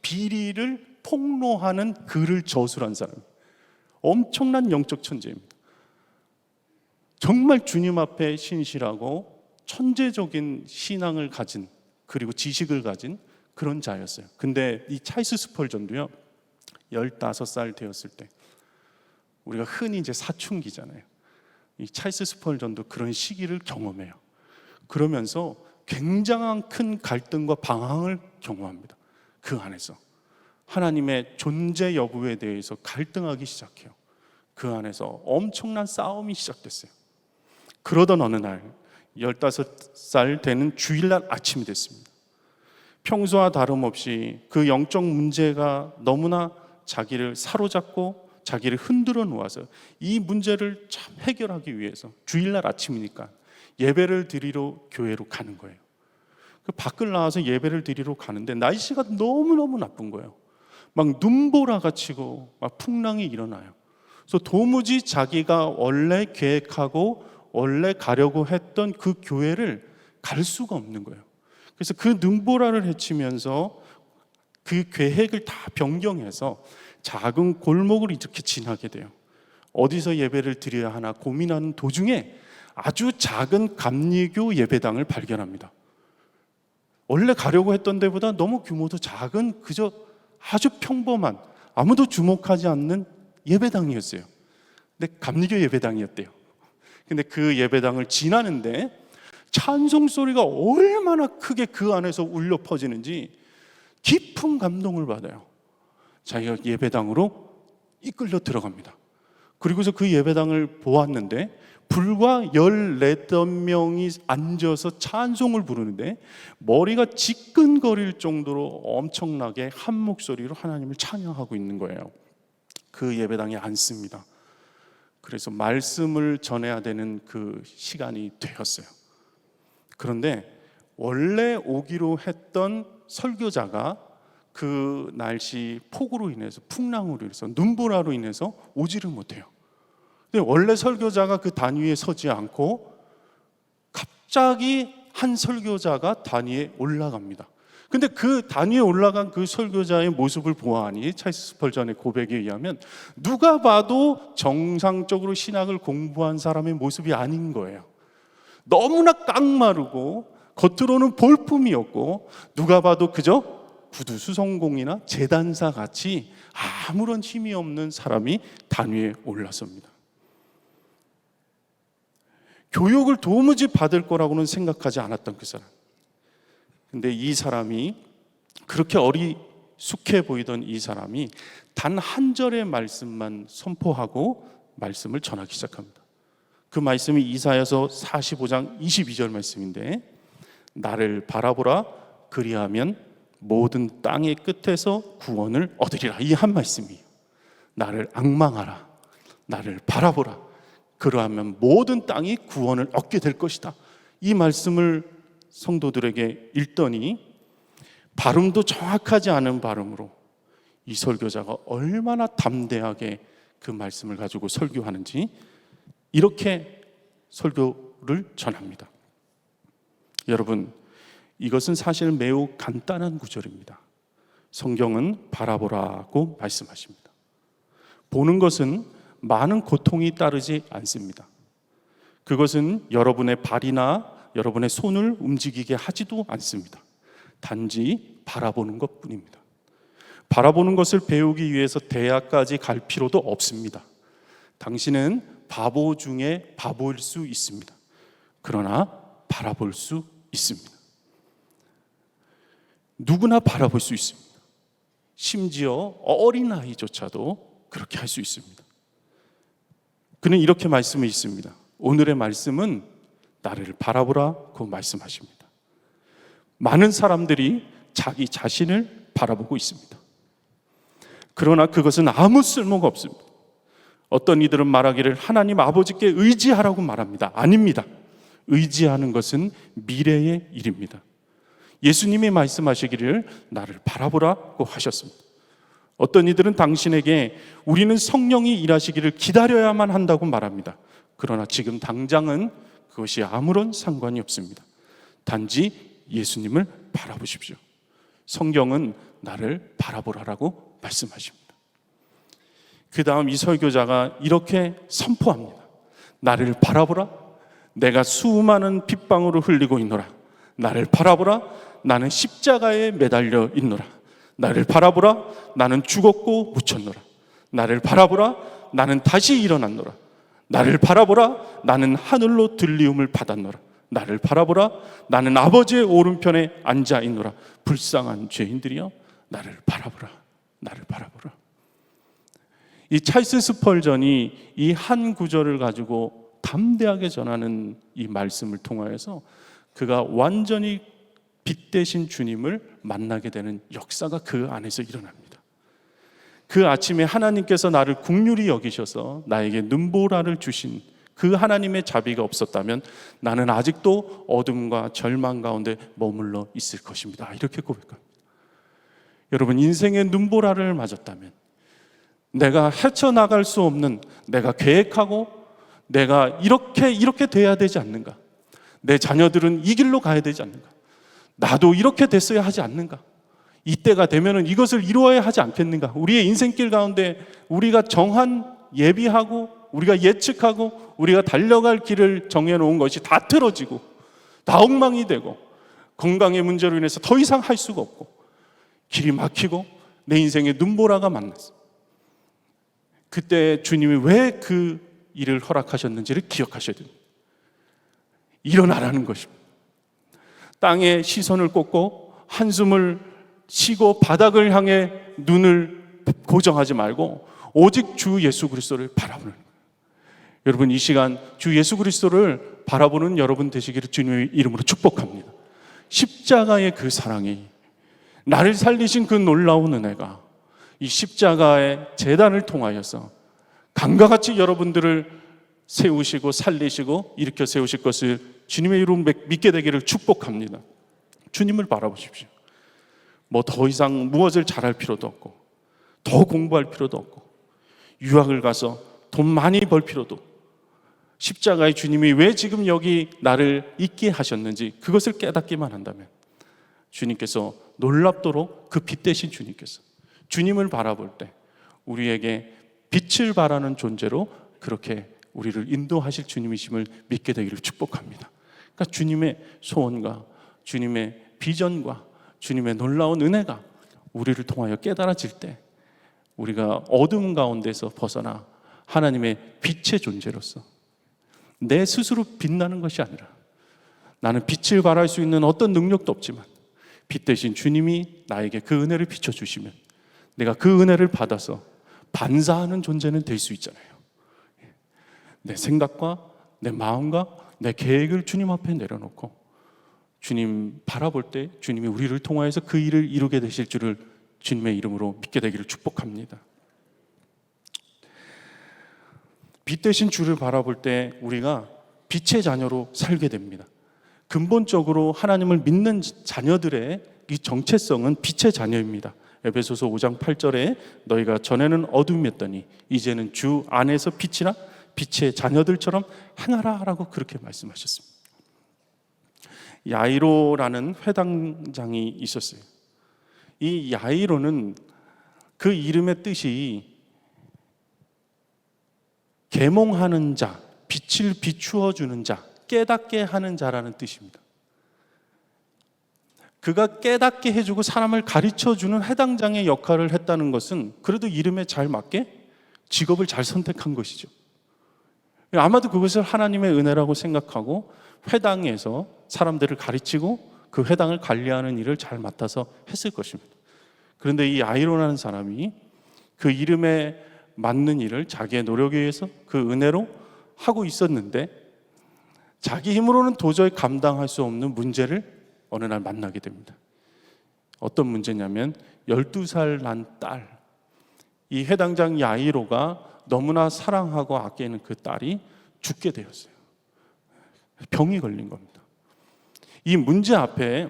비리를 폭로하는 글을 저술한 사람, 엄청난 영적 천재입니다. 정말 주님 앞에 신실하고 천재적인 신앙을 가진, 그리고 지식을 가진 그런 자였어요. 근데 이 찰스 스펄전도요, 15살 되었을 때, 우리가 흔히 이제 사춘기잖아요. 이 찰스 스펄전도 그런 시기를 경험해요. 그러면서 굉장한 큰 갈등과 방황을 경험합니다. 그 안에서 하나님의 존재 여부에 대해서 갈등하기 시작해요. 그 안에서 엄청난 싸움이 시작됐어요. 그러던 어느 날 15살 되는 주일날 아침이 됐습니다. 평소와 다름없이 그 영적 문제가 너무나 자기를 사로잡고 자기를 흔들어 놓아서 이 문제를 참 해결하기 위해서 주일날 아침이니까 예배를 드리러 교회로 가는 거예요. 그 밖을 나와서 예배를 드리러 가는데 날씨가 너무너무 나쁜 거예요. 막 눈보라가 치고 막 풍랑이 일어나요. 그래서 도무지 자기가 원래 계획하고 원래 가려고 했던 그 교회를 갈 수가 없는 거예요. 그래서 그 눈보라를 헤치면서 그 계획을 다 변경해서 작은 골목을 이렇게 지나게 돼요. 어디서 예배를 드려야 하나 고민하는 도중에 아주 작은 감리교 예배당을 발견합니다. 원래 가려고 했던 데보다 너무 규모도 작은 그저 아주 평범한 아무도 주목하지 않는 예배당이었어요. 근데 감리교 예배당이었대요. 근데 그 예배당을 지나는데 찬송 소리가 얼마나 크게 그 안에서 울려 퍼지는지 깊은 감동을 받아요. 자기가 예배당으로 이끌려 들어갑니다. 그리고서 그 예배당을 보았는데 불과 14명이 앉아서 찬송을 부르는데 머리가 지끈거릴 정도로 엄청나게 한 목소리로 하나님을 찬양하고 있는 거예요. 그 예배당에 앉습니다. 그래서 말씀을 전해야 되는 그 시간이 되었어요. 그런데 원래 오기로 했던 설교자가 그 날씨 폭우로 인해서 풍랑으로 인해서 눈보라로 인해서 오지를 못해요. 근데 원래 설교자가 그 단위에 서지 않고 갑자기 한 설교자가 단위에 올라갑니다. 근데 그 단위에 올라간 그 설교자의 모습을 보아하니 찰스 스펄전의 고백에 의하면 누가 봐도 정상적으로 신학을 공부한 사람의 모습이 아닌 거예요. 너무나 깡마르고 겉으로는 볼품이었고 누가 봐도 그저 구두 수성공이나 재단사 같이 아무런 힘이 없는 사람이 단위에 올라섭니다. 교육을 도무지 받을 거라고는 생각하지 않았던 그 사람. 근데 이 사람이 그렇게 어리숙해 보이던 이 사람이 단 한 절의 말씀만 선포하고 말씀을 전하기 시작합니다. 그 말씀이 이사야서 45장 22절 말씀인데 나를 바라보라 그리하면 모든 땅의 끝에서 구원을 얻으리라. 이 한 말씀이에요. 나를 앙망하라. 나를 바라보라. 그러하면 모든 땅이 구원을 얻게 될 것이다. 이 말씀을 성도들에게 읽더니 발음도 정확하지 않은 발음으로 이 설교자가 얼마나 담대하게 그 말씀을 가지고 설교하는지 이렇게 설교를 전합니다. 여러분, 이것은 사실 매우 간단한 구절입니다. 성경은 바라보라고 말씀하십니다. 보는 것은 많은 고통이 따르지 않습니다. 그것은 여러분의 발이나 여러분의 손을 움직이게 하지도 않습니다. 단지 바라보는 것뿐입니다. 바라보는 것을 배우기 위해서 대학까지 갈 필요도 없습니다. 당신은 바보 중에 바보일 수 있습니다. 그러나 바라볼 수 있습니다. 누구나 바라볼 수 있습니다. 심지어 어린아이조차도 그렇게 할 수 있습니다. 그는 이렇게 말씀을 있습니다. 오늘의 말씀은 나를 바라보라고 말씀하십니다. 많은 사람들이 자기 자신을 바라보고 있습니다. 그러나 그것은 아무 쓸모가 없습니다. 어떤 이들은 말하기를 하나님 아버지께 의지하라고 말합니다. 아닙니다. 의지하는 것은 미래의 일입니다. 예수님이 말씀하시기를 나를 바라보라고 하셨습니다. 어떤 이들은 당신에게 우리는 성령이 일하시기를 기다려야만 한다고 말합니다. 그러나 지금 당장은 그것이 아무런 상관이 없습니다. 단지 예수님을 바라보십시오. 성경은 나를 바라보라라고 말씀하십니다. 그 다음 이 설교자가 이렇게 선포합니다. 나를 바라보라. 내가 수많은 핏방울을 흘리고 있노라. 나를 바라보라. 나는 십자가에 매달려 있노라. 나를 바라보라. 나는 죽었고 묻혔노라. 나를 바라보라. 나는 다시 일어났노라. 나를 바라보라. 나는 하늘로 들리움을 받았노라. 나를 바라보라. 나는 아버지의 오른편에 앉아 있노라. 불쌍한 죄인들이여 나를 바라보라. 나를 바라보라. 이 찰스 스펄전이 이 한 구절을 가지고 담대하게 전하는 이 말씀을 통하여서 그가 완전히 빛 대신 주님을 만나게 되는 역사가 그 안에서 일어납니다. 그 아침에 하나님께서 나를 긍휼히 여기셔서 나에게 눈보라를 주신 그 하나님의 자비가 없었다면 나는 아직도 어둠과 절망 가운데 머물러 있을 것입니다. 이렇게 고백합니다. 여러분, 인생의 눈보라를 맞았다면 내가 헤쳐나갈 수 없는, 내가 계획하고 내가 이렇게 돼야 되지 않는가? 내 자녀들은 이 길로 가야 되지 않는가? 나도 이렇게 됐어야 하지 않는가? 이때가 되면은 이것을 이루어야 하지 않겠는가? 우리의 인생길 가운데 우리가 정한 예비하고 우리가 예측하고 우리가 달려갈 길을 정해놓은 것이 다 틀어지고 다 엉망이 되고 건강의 문제로 인해서 더 이상 할 수가 없고 길이 막히고 내 인생에 눈보라가 만났어. 그때 주님이 왜 그 일을 허락하셨는지를 기억하셔야 됩니다. 일어나라는 것입니다. 땅에 시선을 꽂고 한숨을 쉬고 바닥을 향해 눈을 고정하지 말고 오직 주 예수 그리스도를 바라보는 거예요. 여러분, 이 시간 주 예수 그리스도를 바라보는 여러분 되시기를 주님의 이름으로 축복합니다. 십자가의 그 사랑이, 나를 살리신 그 놀라운 은혜가 이 십자가의 제단을 통하여서 강과 같이 여러분들을 세우시고 살리시고 일으켜 세우실 것을 주님의 이름으로 믿게 되기를 축복합니다. 주님을 바라보십시오. 뭐 더 이상 무엇을 잘할 필요도 없고 더 공부할 필요도 없고 유학을 가서 돈 많이 벌 필요도 없고 십자가의 주님이 왜 지금 여기 나를 있게 하셨는지 그것을 깨닫기만 한다면 주님께서 놀랍도록 그 빛 대신 주님께서 주님을 바라볼 때 우리에게 빛을 발하는 존재로 그렇게 우리를 인도하실 주님이심을 믿게 되기를 축복합니다. 그러니까 주님의 소원과 주님의 비전과 주님의 놀라운 은혜가 우리를 통하여 깨달아질 때 우리가 어둠 가운데서 벗어나 하나님의 빛의 존재로서 내 스스로 빛나는 것이 아니라 나는 빛을 발할 수 있는 어떤 능력도 없지만 빛 대신 주님이 나에게 그 은혜를 비춰주시면 내가 그 은혜를 받아서 반사하는 존재는 될 수 있잖아요. 내 생각과 내 마음과 내 계획을 주님 앞에 내려놓고 주님 바라볼 때 주님이 우리를 통하여서 그 일을 이루게 되실 줄을 주님의 이름으로 믿게 되기를 축복합니다. 빛 대신 주를 바라볼 때 우리가 빛의 자녀로 살게 됩니다. 근본적으로 하나님을 믿는 자녀들의 이 정체성은 빛의 자녀입니다. 에베소서 5장 8절에 너희가 전에는 어둠이었더니 이제는 주 안에서 빛이나 빛의 자녀들처럼 행하라 라고 그렇게 말씀하셨습니다. 야이로라는 회당장이 있었어요. 이 야이로는 그 이름의 뜻이 계몽하는 자, 빛을 비추어 주는 자, 깨닫게 하는 자라는 뜻입니다. 그가 깨닫게 해주고 사람을 가르쳐주는 회당장의 역할을 했다는 것은 그래도 이름에 잘 맞게 직업을 잘 선택한 것이죠. 아마도 그것을 하나님의 은혜라고 생각하고 회당에서 사람들을 가르치고 그 회당을 관리하는 일을 잘 맡아서 했을 것입니다. 그런데 이 아이로라는 사람이 그 이름에 맞는 일을 자기의 노력에 의해서 그 은혜로 하고 있었는데 자기 힘으로는 도저히 감당할 수 없는 문제를 어느 날 만나게 됩니다. 어떤 문제냐면 12살 난 딸, 이 회당장 야이로가 너무나 사랑하고 아끼는 그 딸이 죽게 되었어요. 병이 걸린 겁니다. 이 문제 앞에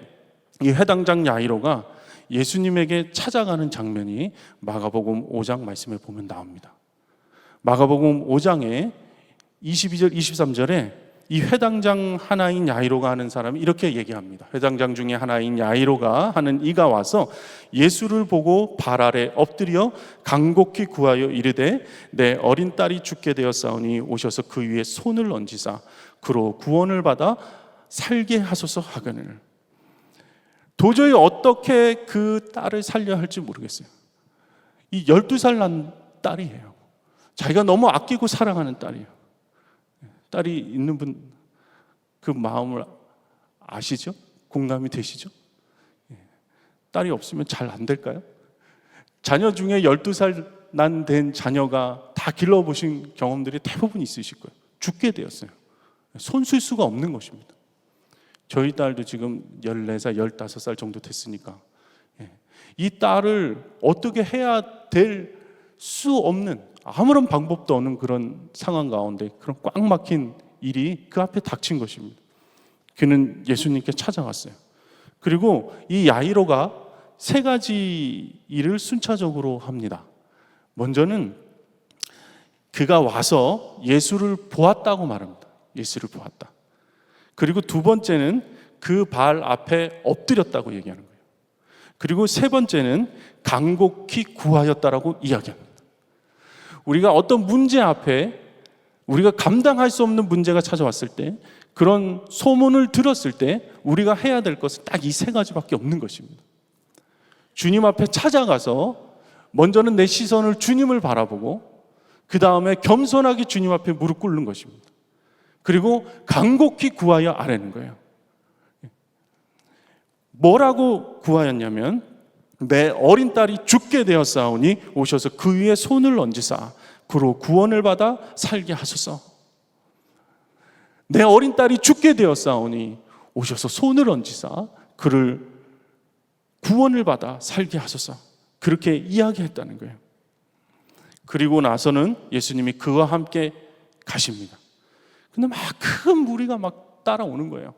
이 회당장 야이로가 예수님에게 찾아가는 장면이 마가복음 5장 말씀에 보면 나옵니다. 마가복음 5장에 22절 23절에 이 회당장 하나인 야이로가 하는 사람이 이렇게 얘기합니다. 회당장 중에 하나인 야이로가 하는 이가 와서 예수를 보고 발 아래 엎드려 간곡히 구하여 이르되 내 어린 딸이 죽게 되었사오니 오셔서 그 위에 손을 얹으사 그로 구원을 받아 살게 하소서 하거늘. 도저히 어떻게 그 딸을 살려야 할지 모르겠어요. 이 12살 난 딸이에요. 자기가 너무 아끼고 사랑하는 딸이에요. 딸이 있는 분 그 마음을 아시죠? 공감이 되시죠? 딸이 없으면 잘 안 될까요? 자녀 중에 12살 난 된 자녀가 다 길러보신 경험들이 대부분 있으실 거예요. 죽게 되었어요. 손 쓸 수가 없는 것입니다. 저희 딸도 지금 14살, 15살 정도 됐으니까 이 딸을 어떻게 해야 될 수 없는 아무런 방법도 없는 그런 상황 가운데 그런 꽉 막힌 일이 그 앞에 닥친 것입니다. 그는 예수님께 찾아왔어요. 그리고 이 야이로가 3가지 일을 순차적으로 합니다. 먼저는 그가 와서 예수를 보았다고 말합니다. 예수를 보았다. 그리고 2번째는 그 발 앞에 엎드렸다고 얘기하는 거예요. 그리고 3번째는 간곡히 구하였다라고 이야기합니다. 우리가 어떤 문제 앞에 우리가 감당할 수 없는 문제가 찾아왔을 때, 그런 소문을 들었을 때 우리가 해야 될 것은 딱 이 세 가지밖에 없는 것입니다. 주님 앞에 찾아가서 먼저는 내 시선을 주님을 바라보고, 그 다음에 겸손하게 주님 앞에 무릎 꿇는 것입니다. 그리고 간곡히 구하여 아뢰는 거예요. 뭐라고 구하였냐면, 내 어린 딸이 죽게 되었사오니 오셔서 그 위에 손을 얹으사 그로 구원을 받아 살게 하소서. 내 어린 딸이 죽게 되었사오니 오셔서 손을 얹으사 그를 구원을 받아 살게 하소서. 그렇게 이야기했다는 거예요. 그리고 나서는 예수님이 그와 함께 가십니다. 근데 막 큰 무리가 막 따라오는 거예요.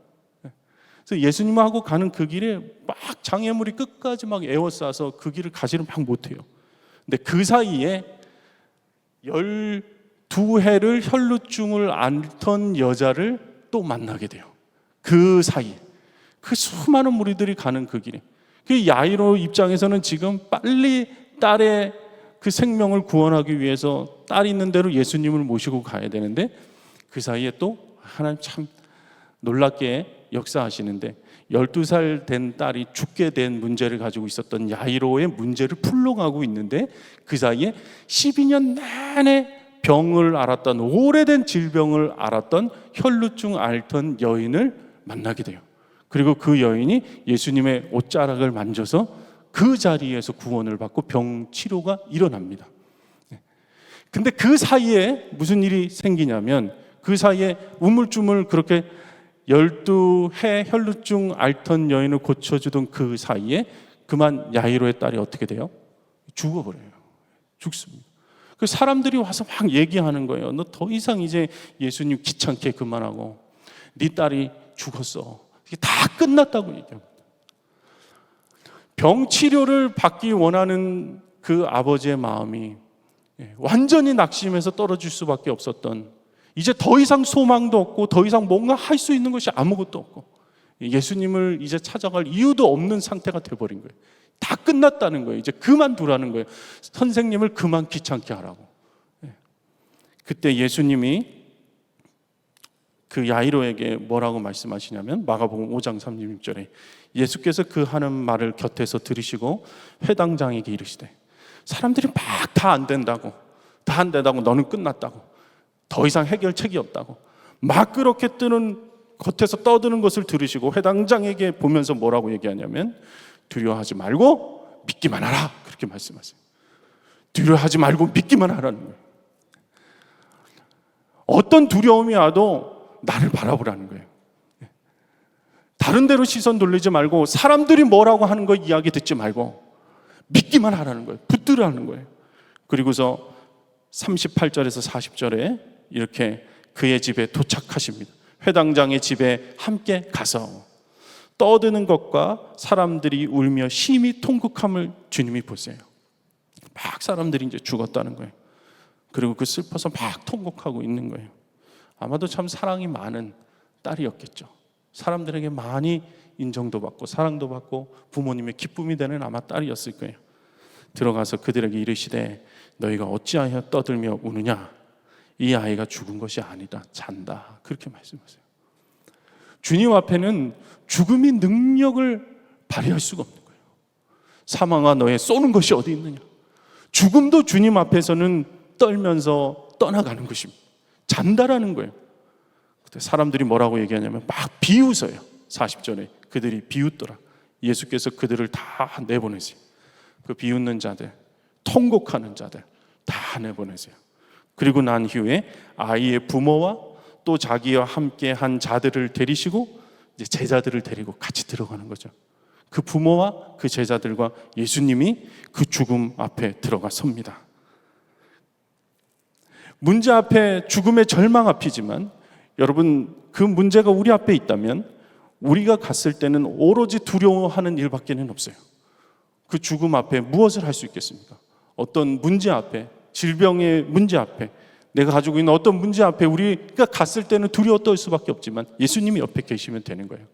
그래서 예수님하고 가는 그 길에 막 장애물이 끝까지 막 에워싸서 그 길을 가지를 막 못해요. 근데 그 사이에 12해를 혈루증을 앓던 여자를 또 만나게 돼요. 그 사이에, 그 수많은 무리들이 가는 그 길에, 그 야이로 입장에서는 지금 빨리 딸의 그 생명을 구원하기 위해서 딸 있는 대로 예수님을 모시고 가야 되는데, 그 사이에 또 하나님 참 놀랍게 역사하시는데, 12살 된 딸이 죽게 된 문제를 가지고 있었던 야이로의 문제를 풀러가고 있는데, 그 사이에 12년 내내 병을 앓았던, 오래된 질병을 앓았던 혈루증 앓던 여인을 만나게 돼요. 그리고 그 여인이 예수님의 옷자락을 만져서 그 자리에서 구원을 받고 병 치료가 일어납니다. 근데 그 사이에 무슨 일이 생기냐면, 그 사이에 우물쭈물 그렇게 12해 혈루증 앓던 여인을 고쳐주던 그 사이에 그만 야이로의 딸이 어떻게 돼요? 죽어버려요. 죽습니다. 그 사람들이 와서 막 얘기하는 거예요. 너 더 이상 이제 예수님 귀찮게 그만하고, 네 딸이 죽었어. 이게 다 끝났다고 얘기합니다. 병 치료를 받기 원하는 그 아버지의 마음이 완전히 낙심해서 떨어질 수밖에 없었던, 이제 더 이상 소망도 없고 더 이상 뭔가 할 수 있는 것이 아무것도 없고, 예수님을 이제 찾아갈 이유도 없는 상태가 돼버린 거예요. 다 끝났다는 거예요. 이제 그만두라는 거예요. 선생님을 그만 귀찮게 하라고. 그때 예수님이 그 야이로에게 뭐라고 말씀하시냐면, 마가복음 5장 36절에 예수께서 그 하는 말을 곁에서 들으시고 회당장에게 이르시되, 사람들이 막 다 안 된다고, 다 안 된다고, 너는 끝났다고, 더 이상 해결책이 없다고 막 그렇게 겉에서 떠드는 것을 들으시고 회당장에게 보면서 뭐라고 얘기하냐면, 두려워하지 말고 믿기만 하라, 그렇게 말씀하세요. 두려워하지 말고 믿기만 하라는 거예요. 어떤 두려움이 와도 나를 바라보라는 거예요. 다른 데로 시선 돌리지 말고, 사람들이 뭐라고 하는 거 이야기 듣지 말고 믿기만 하라는 거예요. 붙들라는 거예요. 그리고서 38절에서 40절에 이렇게 그의 집에 도착하십니다. 회당장의 집에 함께 가서 떠드는 것과 사람들이 울며 심히 통곡함을 주님이 보세요. 막 사람들이 이제 죽었다는 거예요. 그리고 그 슬퍼서 막 통곡하고 있는 거예요. 아마도 참 사랑이 많은 딸이었겠죠. 사람들에게 많이 인정도 받고 사랑도 받고 부모님의 기쁨이 되는 아마 딸이었을 거예요. 들어가서 그들에게 이르시되, 너희가 어찌하여 떠들며 우느냐? 이 아이가 죽은 것이 아니다, 잔다, 그렇게 말씀하세요. 주님 앞에는 죽음이 능력을 발휘할 수가 없는 거예요. 사망아 너의 쏘는 것이 어디 있느냐? 죽음도 주님 앞에서는 떨면서 떠나가는 것입니다. 잔다라는 거예요. 그때 사람들이 뭐라고 얘기하냐면 막 비웃어요. 40절에 그들이 비웃더라. 예수께서 그들을 다 내보내세요. 그 비웃는 자들, 통곡하는 자들 다 내보내세요. 그리고 난 후에 아이의 부모와 또 자기와 함께 한 자들을 데리시고 이제 제자들을 데리고 같이 들어가는 거죠. 그 부모와 그 제자들과 예수님이 그 죽음 앞에 들어가 섭니다. 문제 앞에 죽음의 절망 앞이지만, 여러분 그 문제가 우리 앞에 있다면 우리가 갔을 때는 오로지 두려워하는 일밖에는 없어요. 그 죽음 앞에 무엇을 할 수 있겠습니까? 어떤 문제 앞에, 질병의 문제 앞에, 내가 가지고 있는 어떤 문제 앞에 우리가 갔을 때는 두려워 떨 수밖에 없지만 예수님이 옆에 계시면 되는 거예요.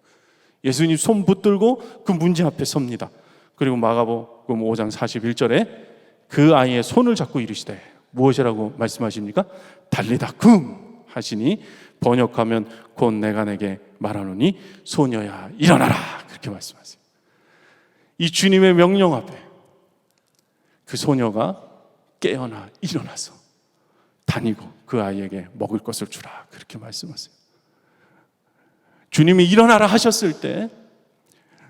예수님 손 붙들고 그 문제 앞에 섭니다. 그리고 마가복음 5장 41절에 그 아이의 손을 잡고 이르시되 무엇이라고 말씀하십니까? 달리다 쿵 하시니 번역하면 곧 내가 내게 말하노니 소녀야 일어나라, 그렇게 말씀하세요. 이 주님의 명령 앞에 그 소녀가 깨어나 일어나서 다니고 그 아이에게 먹을 것을 주라, 그렇게 말씀하세요. 주님이 일어나라 하셨을 때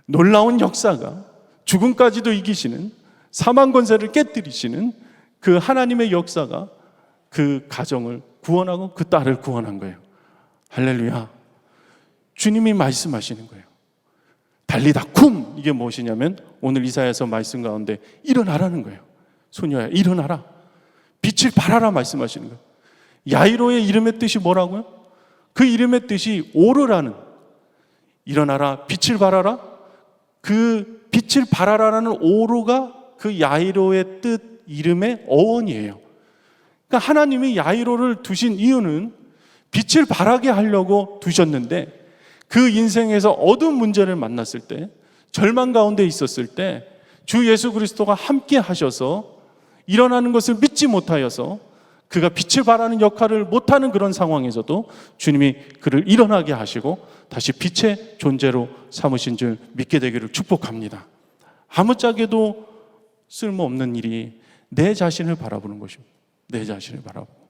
놀라운 역사가, 죽음까지도 이기시는, 사망 권세를 깨뜨리시는 그 하나님의 역사가 그 가정을 구원하고 그 딸을 구원한 거예요. 할렐루야. 주님이 말씀하시는 거예요. 달리다 쿵, 이게 무엇이냐면 오늘 이사야서 말씀 가운데 일어나라는 거예요. 소녀야 일어나라, 빛을 발하라 말씀하시는 거예요. 야이로의 이름의 뜻이 뭐라고요? 그 이름의 뜻이 오르라는, 일어나라, 빛을 발하라. 그 빛을 발하라는 오르가 그 야이로의 뜻 이름의 어원이에요. 그러니까 하나님이 야이로를 두신 이유는 빛을 발하게 하려고 두셨는데, 그 인생에서 어두운 문제를 만났을 때, 절망 가운데 있었을 때 주 예수 그리스도가 함께 하셔서 일어나는 것을 믿지 못하여서 그가 빛을 발하는 역할을 못하는 그런 상황에서도 주님이 그를 일어나게 하시고 다시 빛의 존재로 삼으신 줄 믿게 되기를 축복합니다. 아무짝에도 쓸모없는 일이 내 자신을 바라보는 것입니다. 내 자신을 바라보고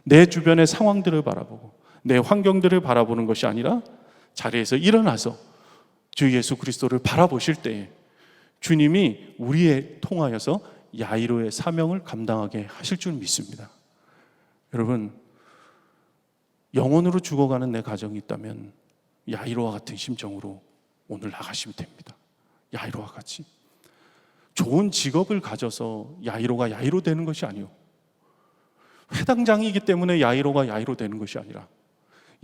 내 주변의 상황들을 바라보고 내 환경들을 바라보는 것이 아니라 자리에서 일어나서 주 예수 그리스도를 바라보실 때에 주님이 우리에 통하여서 야이로의 사명을 감당하게 하실 줄 믿습니다. 여러분, 영혼으로 죽어가는 내 가정이 있다면 야이로와 같은 심정으로 오늘 나가시면 됩니다. 야이로와 같이. 좋은 직업을 가져서 야이로가 야이로 되는 것이 아니요, 회당장이기 때문에 야이로가 야이로 되는 것이 아니라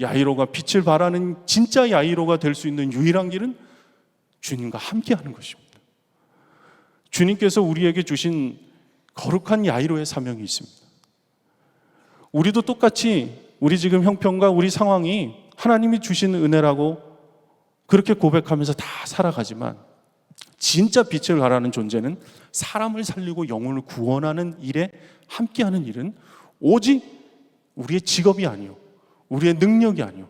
야이로가 빛을 발하는 진짜 야이로가 될 수 있는 유일한 길은 주님과 함께하는 것입니다. 주님께서 우리에게 주신 거룩한 야이로의 사명이 있습니다. 우리도 똑같이 우리 지금 형편과 우리 상황이 하나님이 주신 은혜라고 그렇게 고백하면서 다 살아가지만, 진짜 빛을 발하는 존재는 사람을 살리고 영혼을 구원하는 일에 함께하는 일은 오직 우리의 직업이 아니요, 우리의 능력이 아니요,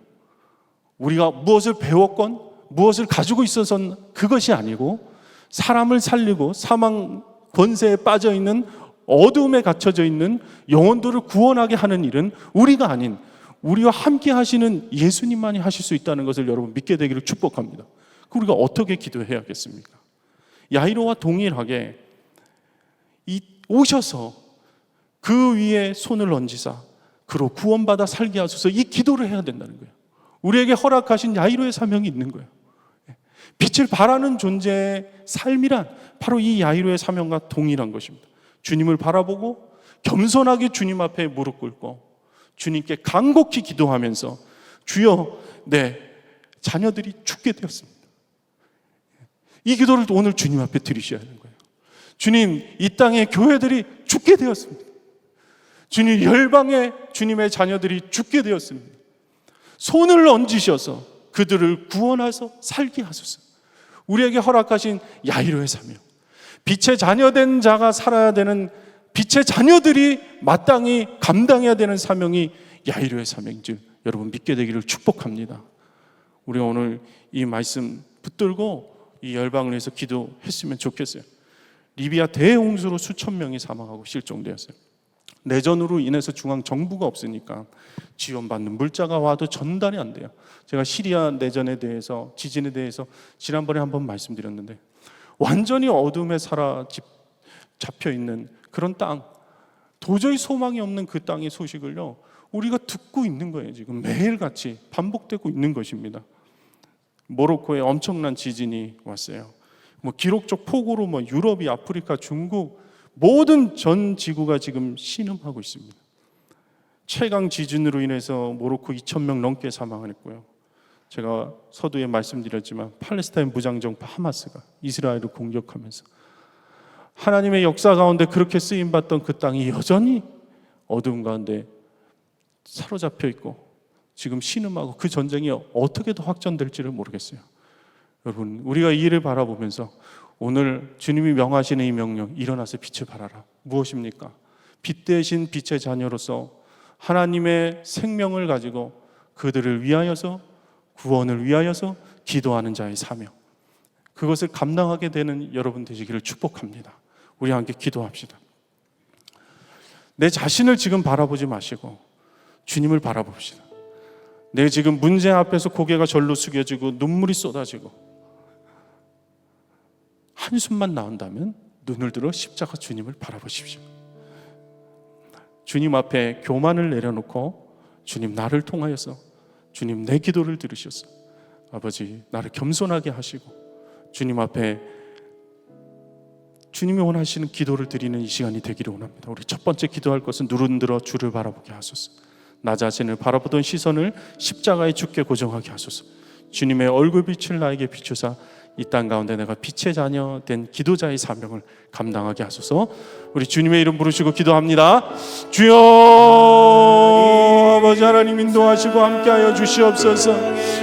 우리가 무엇을 배웠건 무엇을 가지고 있어서는 그것이 아니고, 사람을 살리고 사망 권세에 빠져 있는, 어두움에 갇혀져 있는 영혼들을 구원하게 하는 일은 우리가 아닌 우리와 함께 하시는 예수님만이 하실 수 있다는 것을 여러분 믿게 되기를 축복합니다. 우리가 어떻게 기도해야겠습니까? 야이로와 동일하게 오셔서 그 위에 손을 얹으사 그로 구원받아 살게 하소서, 이 기도를 해야 된다는 거예요. 우리에게 허락하신 야이로의 사명이 있는 거예요. 빛을 발하는 존재의 삶이란 바로 이 야이로의 사명과 동일한 것입니다. 주님을 바라보고 겸손하게 주님 앞에 무릎 꿇고 주님께 간곡히 기도하면서 주여, 내 자녀들이 죽게 되었습니다. 이 기도를 오늘 주님 앞에 드리셔야 하는 거예요. 주님, 이 땅의 교회들이 죽게 되었습니다. 주님, 열방의 주님의 자녀들이 죽게 되었습니다. 손을 얹으셔서 그들을 구원하셔서 살게 하소서. 우리에게 허락하신 야이로의 사명, 빛의 자녀된 자가 살아야 되는, 빛의 자녀들이 마땅히 감당해야 되는 사명이 야이로의 사명인 줄 여러분 믿게 되기를 축복합니다. 우리가 오늘 이 말씀 붙들고 이 열방을 위해서 기도했으면 좋겠어요. 리비아 대홍수로 수천 명이 사망하고 실종되었어요. 내전으로 인해서 중앙 정부가 없으니까 지원받는 물자가 와도 전달이 안 돼요. 제가 시리아 내전에 대해서, 지진에 대해서 지난번에 한번 말씀드렸는데, 완전히 어둠에 잡혀 있는 그런 땅, 도저히 소망이 없는 그 땅의 소식을요, 우리가 듣고 있는 거예요. 지금 매일같이 반복되고 있는 것입니다. 모로코에 엄청난 지진이 왔어요. 기록적 폭우로 유럽이, 아프리카, 중국 모든 전 지구가 지금 신음하고 있습니다. 최강 지진으로 인해서 모로코 2,000명 넘게 사망했고요. 제가 서두에 말씀드렸지만 팔레스타인 무장정파 하마스가 이스라엘을 공격하면서 하나님의 역사 가운데 그렇게 쓰임받던 그 땅이 여전히 어두운 가운데 사로잡혀 있고 지금 신음하고, 그 전쟁이 어떻게 더 확전될지를 모르겠어요. 여러분, 우리가 이 일을 바라보면서 오늘 주님이 명하시는 이 명령, 일어나서 빛을 발하라. 무엇입니까? 빛 대신 빛의 자녀로서 하나님의 생명을 가지고 그들을 위하여서, 구원을 위하여서 기도하는 자의 사명, 그것을 감당하게 되는 여러분 되시기를 축복합니다. 우리 함께 기도합시다. 내 자신을 지금 바라보지 마시고 주님을 바라봅시다. 내 지금 문제 앞에서 고개가 절로 숙여지고 눈물이 쏟아지고 한숨만 나온다면 눈을 들어 십자가 주님을 바라보십시오. 주님 앞에 교만을 내려놓고 주님, 나를 통하여서 주님 내 기도를 들으셔서 아버지 나를 겸손하게 하시고 주님 앞에 주님이 원하시는 기도를 드리는 이 시간이 되기를 원합니다. 우리 첫 번째 기도할 것은 눈을 들어 주를 바라보게 하소서. 나 자신을 바라보던 시선을 십자가에 주께 고정하게 하소서. 주님의 얼굴빛을 나에게 비추사 이 땅 가운데 내가 빛의 자녀 된 기도자의 사명을 감당하게 하소서. 우리 주님의 이름 부르시고 기도합니다. 주여, 아버지 하나님 인도하시고 함께하여 주시옵소서.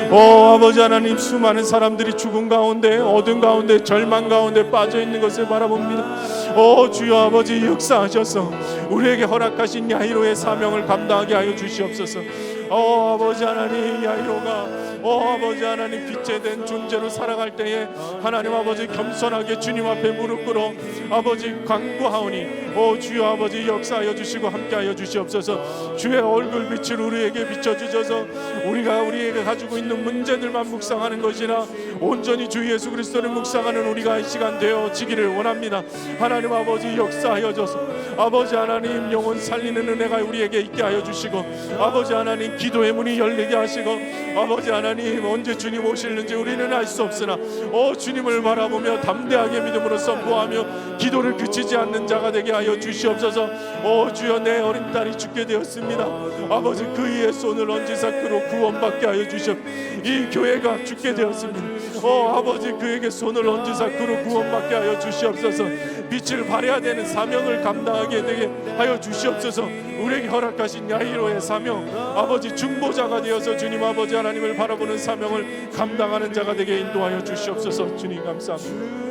아버지 하나님, 수많은 사람들이 죽음 가운데, 어둠 가운데, 절망 가운데 빠져 있는 것을 바라봅니다. 주여 아버지, 역사하셔서 우리에게 허락하신 야이로의 사명을 감당하게 하여 주시옵소서. 아버지 하나님, 야이로가 아버지 하나님 빛에 된 존재로 살아갈 때에 하나님 아버지 겸손하게 주님 앞에 무릎 꿇어 아버지 간구하오니 주여 아버지 역사하여 주시고 함께하여 주시옵소서. 주의 얼굴빛을 우리에게 비춰주셔서 우리에게 가지고 있는 문제들만 묵상하는 것이라 온전히 주 예수 그리스도를 묵상하는 우리가 이 시간 되어지기를 원합니다. 하나님 아버지 역사하여 줘서 아버지 하나님 영혼 살리는 은혜가 우리에게 있게 하여 주시고 아버지 하나님 기도의 문이 열리게 하시고 아버지 하나님 언제 주님 오실는지 우리는 알 수 없으나 주님을 바라보며 담대하게 믿음으로 선포하며 기도를 그치지 않는 자가 되게 하여 주시옵소서. 주여, 내 어린 딸이 죽게 되었습니다. 아버지 그의 손을 얹으사 그로 구원받게 하여 주시옵소서. 이 교회가 죽게 되었습니다. 아버지 그에게 손을 얹으사 그로 구원받게 하여 주시옵소서. 빛을 발해야 되는 사명을 감당하게 되게 하여 주시옵소서. 우리에게 허락하신 야이로의 사명, 아버지 중보자가 되어서 주님 아버지 하나님을 바라보는 사명을 감당하는 자가 되게 인도하여 주시옵소서. 주님 감사합니다.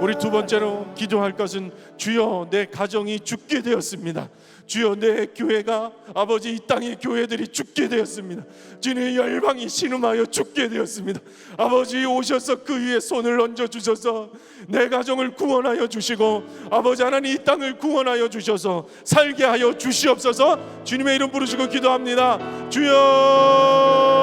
우리 두 번째로 기도할 것은 주여, 내 가정이 죽게 되었습니다. 주여, 내 교회가 아버지 이 땅의 교회들이 죽게 되었습니다. 주님의 열방이 신음하여 죽게 되었습니다. 아버지 오셔서 그 위에 손을 얹어 주셔서 내 가정을 구원하여 주시고 아버지 하나님 이 땅을 구원하여 주셔서 살게 하여 주시옵소서. 주님의 이름 부르시고 기도합니다. 주여,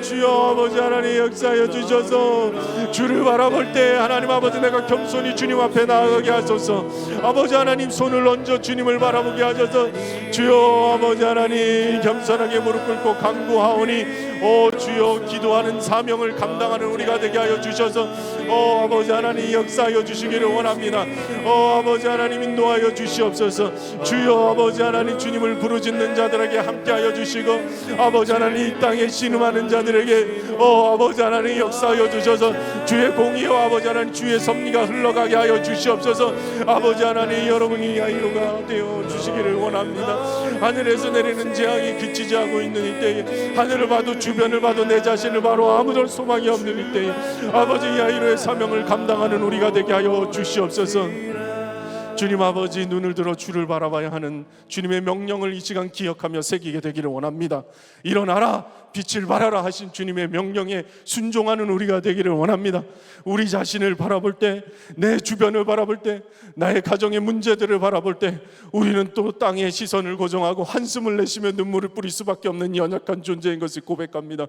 주여 아버지 하나님 역사하여 주셔서 주를 바라볼 때 하나님 아버지 내가 겸손히 주님 앞에 나아가게 하소서. 아버지 하나님 손을 얹어 주님을 바라보게 하셔서 주여 아버지 하나님 겸손하게 무릎 꿇고 간구하오니 주여 기도하는 사명을 감당하는 우리가 되게 하여 주셔서 아버지 하나님 역사하여 주시기를 원합니다. 아버지 하나님 인도하여 주시옵소서. 주여 아버지 하나님 주님을 부르짖는 자들에게 함께하여 주시고 아버지 하나님 이 땅에 신음하는 자들에게 아버지 하나님 역사하여 주셔서 주의 공의와 아버지 하나님 주의 섭리가 흘러가게 하여 주시옵소서. 아버지 하나님 여러분이 야이로가 되어 주시기를 원합니다. 하늘에서 내리는 재앙이 그치지 않고 있는 이때에 하늘을 봐도 주변을 봐도 내 자신을 봐도 아무도 소망이 없는 이때에 아버지 야이로의 사명을 감당하는 우리가 되게 하여 주시옵소서. 주님 아버지 눈을 들어 주를 바라봐야 하는 주님의 명령을 이 시간 기억하며 새기게 되기를 원합니다. 일어나라 빛을 발하라 하신 주님의 명령에 순종하는 우리가 되기를 원합니다. 우리 자신을 바라볼 때, 내 주변을 바라볼 때, 나의 가정의 문제들을 바라볼 때 우리는 또 땅에 시선을 고정하고 한숨을 내쉬며 눈물을 뿌릴 수밖에 없는 연약한 존재인 것을 고백합니다.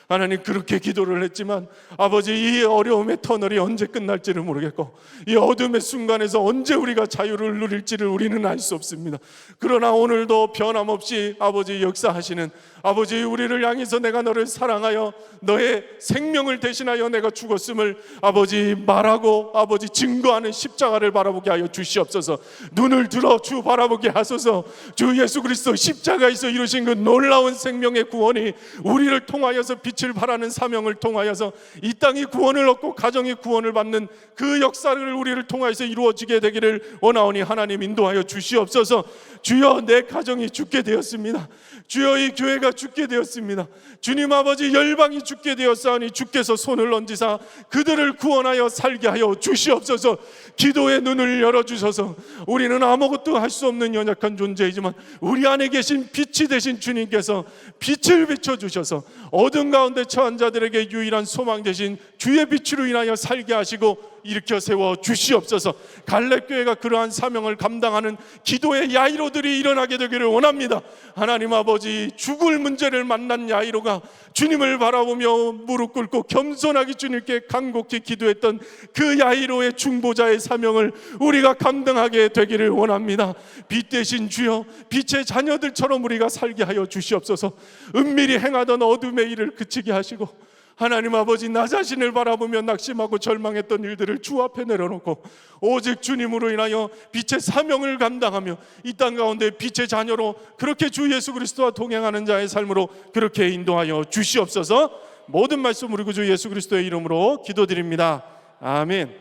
하나님 그렇게 기도를 했지만 아버지 이 어려움의 터널이 언제 끝날지를 모르겠고 이 어둠의 순간에서 언제 우리가 자유를 누릴지를 우리는 알 수 없습니다. 그러나 오늘도 변함없이 아버지 역사하시는 아버지 우리를 향해서 내가 너를 사랑하여 너의 생명을 대신하여 내가 죽었음을 아버지 말하고 아버지 증거하는 십자가를 바라보게 하여 주시옵소서. 눈을 들어 주 바라보게 하소서. 주 예수 그리스도 십자가에서 이루신 그 놀라운 생명의 구원이 우리를 통하여서 빛을 발하는 사명을 통하여서 이 땅이 구원을 얻고 가정이 구원을 받는 그 역사를 우리를 통하여서 이루어지게 되기를 원하오니 하나님 인도하여 주시옵소서. 주여 내 가정이 죽게 되었습니다. 주여 이 교회가 우리가 죽게 되었습니다. 주님 아버지, 열방이 죽게 되었사오니 주께서 손을 얹으사 그들을 구원하여 살게 하여 주시옵소서. 기도의 눈을 열어주셔서 우리는 아무것도 할 수 없는 연약한 존재이지만 우리 안에 계신 빛이 되신 주님께서 빛을 비춰주셔서 어둠 가운데 처한 자들에게 유일한 소망 되신 주의 빛으로 인하여 살게 하시고 일으켜 세워 주시옵소서. 갈렙교회가 그러한 사명을 감당하는 기도의 야이로들이 일어나게 되기를 원합니다. 하나님 아버지, 죽을 문제를 만난 야이로가 주님을 바라보며 무릎 꿇고 겸손하게 주님께 간곡히 기도했던 그 야이로의 중보자의 사명을 우리가 감당하게 되기를 원합니다. 빛 대신 주여, 빛의 자녀들처럼 우리가 살게 하여 주시옵소서. 은밀히 행하던 어둠의 일을 그치게 하시고 하나님 아버지, 나 자신을 바라보며 낙심하고 절망했던 일들을 주 앞에 내려놓고 오직 주님으로 인하여 빛의 사명을 감당하며 이 땅 가운데 빛의 자녀로 그렇게 주 예수 그리스도와 동행하는 자의 삶으로 그렇게 인도하여 주시옵소서. 모든 말씀 우리 구주 예수 그리스도의 이름으로 기도드립니다. 아멘.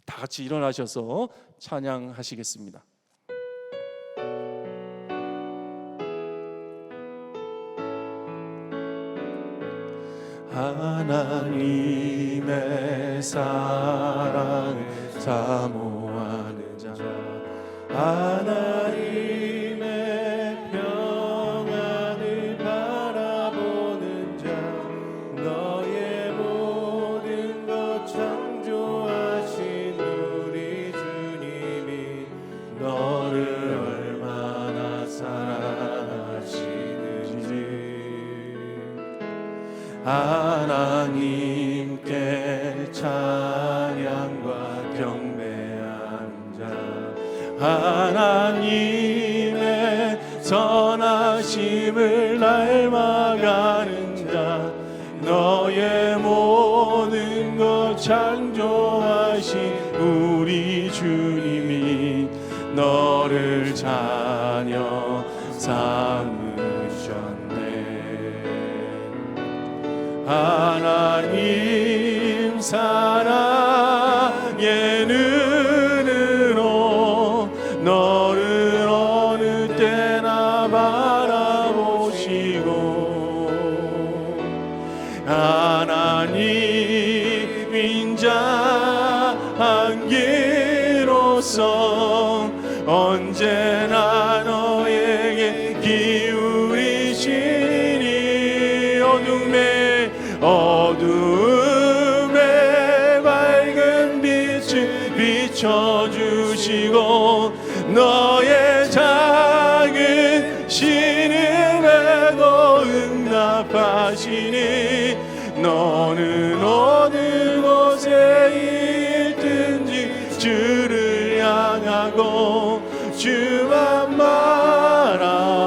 다 같이 일어나셔서 찬양하시겠습니다. 하나님의 사랑을 사모하는 자, 하나님의 평안을 바라보는 자, 너의 모든 것 창조하신 우리 주님이 너를 얼마나 사랑하시는지. 하나님께 찬양과 경배하는 자, 하나님의 선하심을 닮아가는 자, 너의 모든 것 창조하신 우리 주님이 너를 자녀 삼으셨네. 하나님 사랑의 눈으로 너를 어느 때나 바라보시고 하나님 인자한 기로서 언제나 너에게 기울이시니 어둠에 밝은 빛을 비춰주시고 너의 작은 신음에도 응답하시니 너는 어느 곳에 있든지 주를 향하고 주만 바라보지나.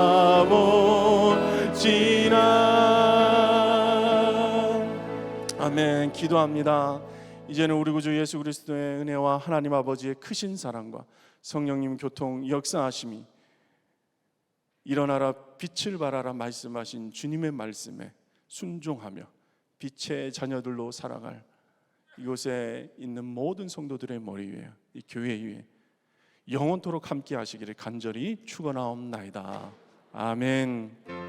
아멘. 기도합니다. 이제는 우리 구주 예수 그리스도의 은혜와 하나님 아버지의 크신 사랑과 성령님 교통 역사하심이 일어나라 빛을 발하라 말씀하신 주님의 말씀에 순종하며 빛의 자녀들로 살아갈 이곳에 있는 모든 성도들의 머리 위에, 이 교회 위에 영원토록 함께 하시기를 간절히 축원하옵나이다. 아멘.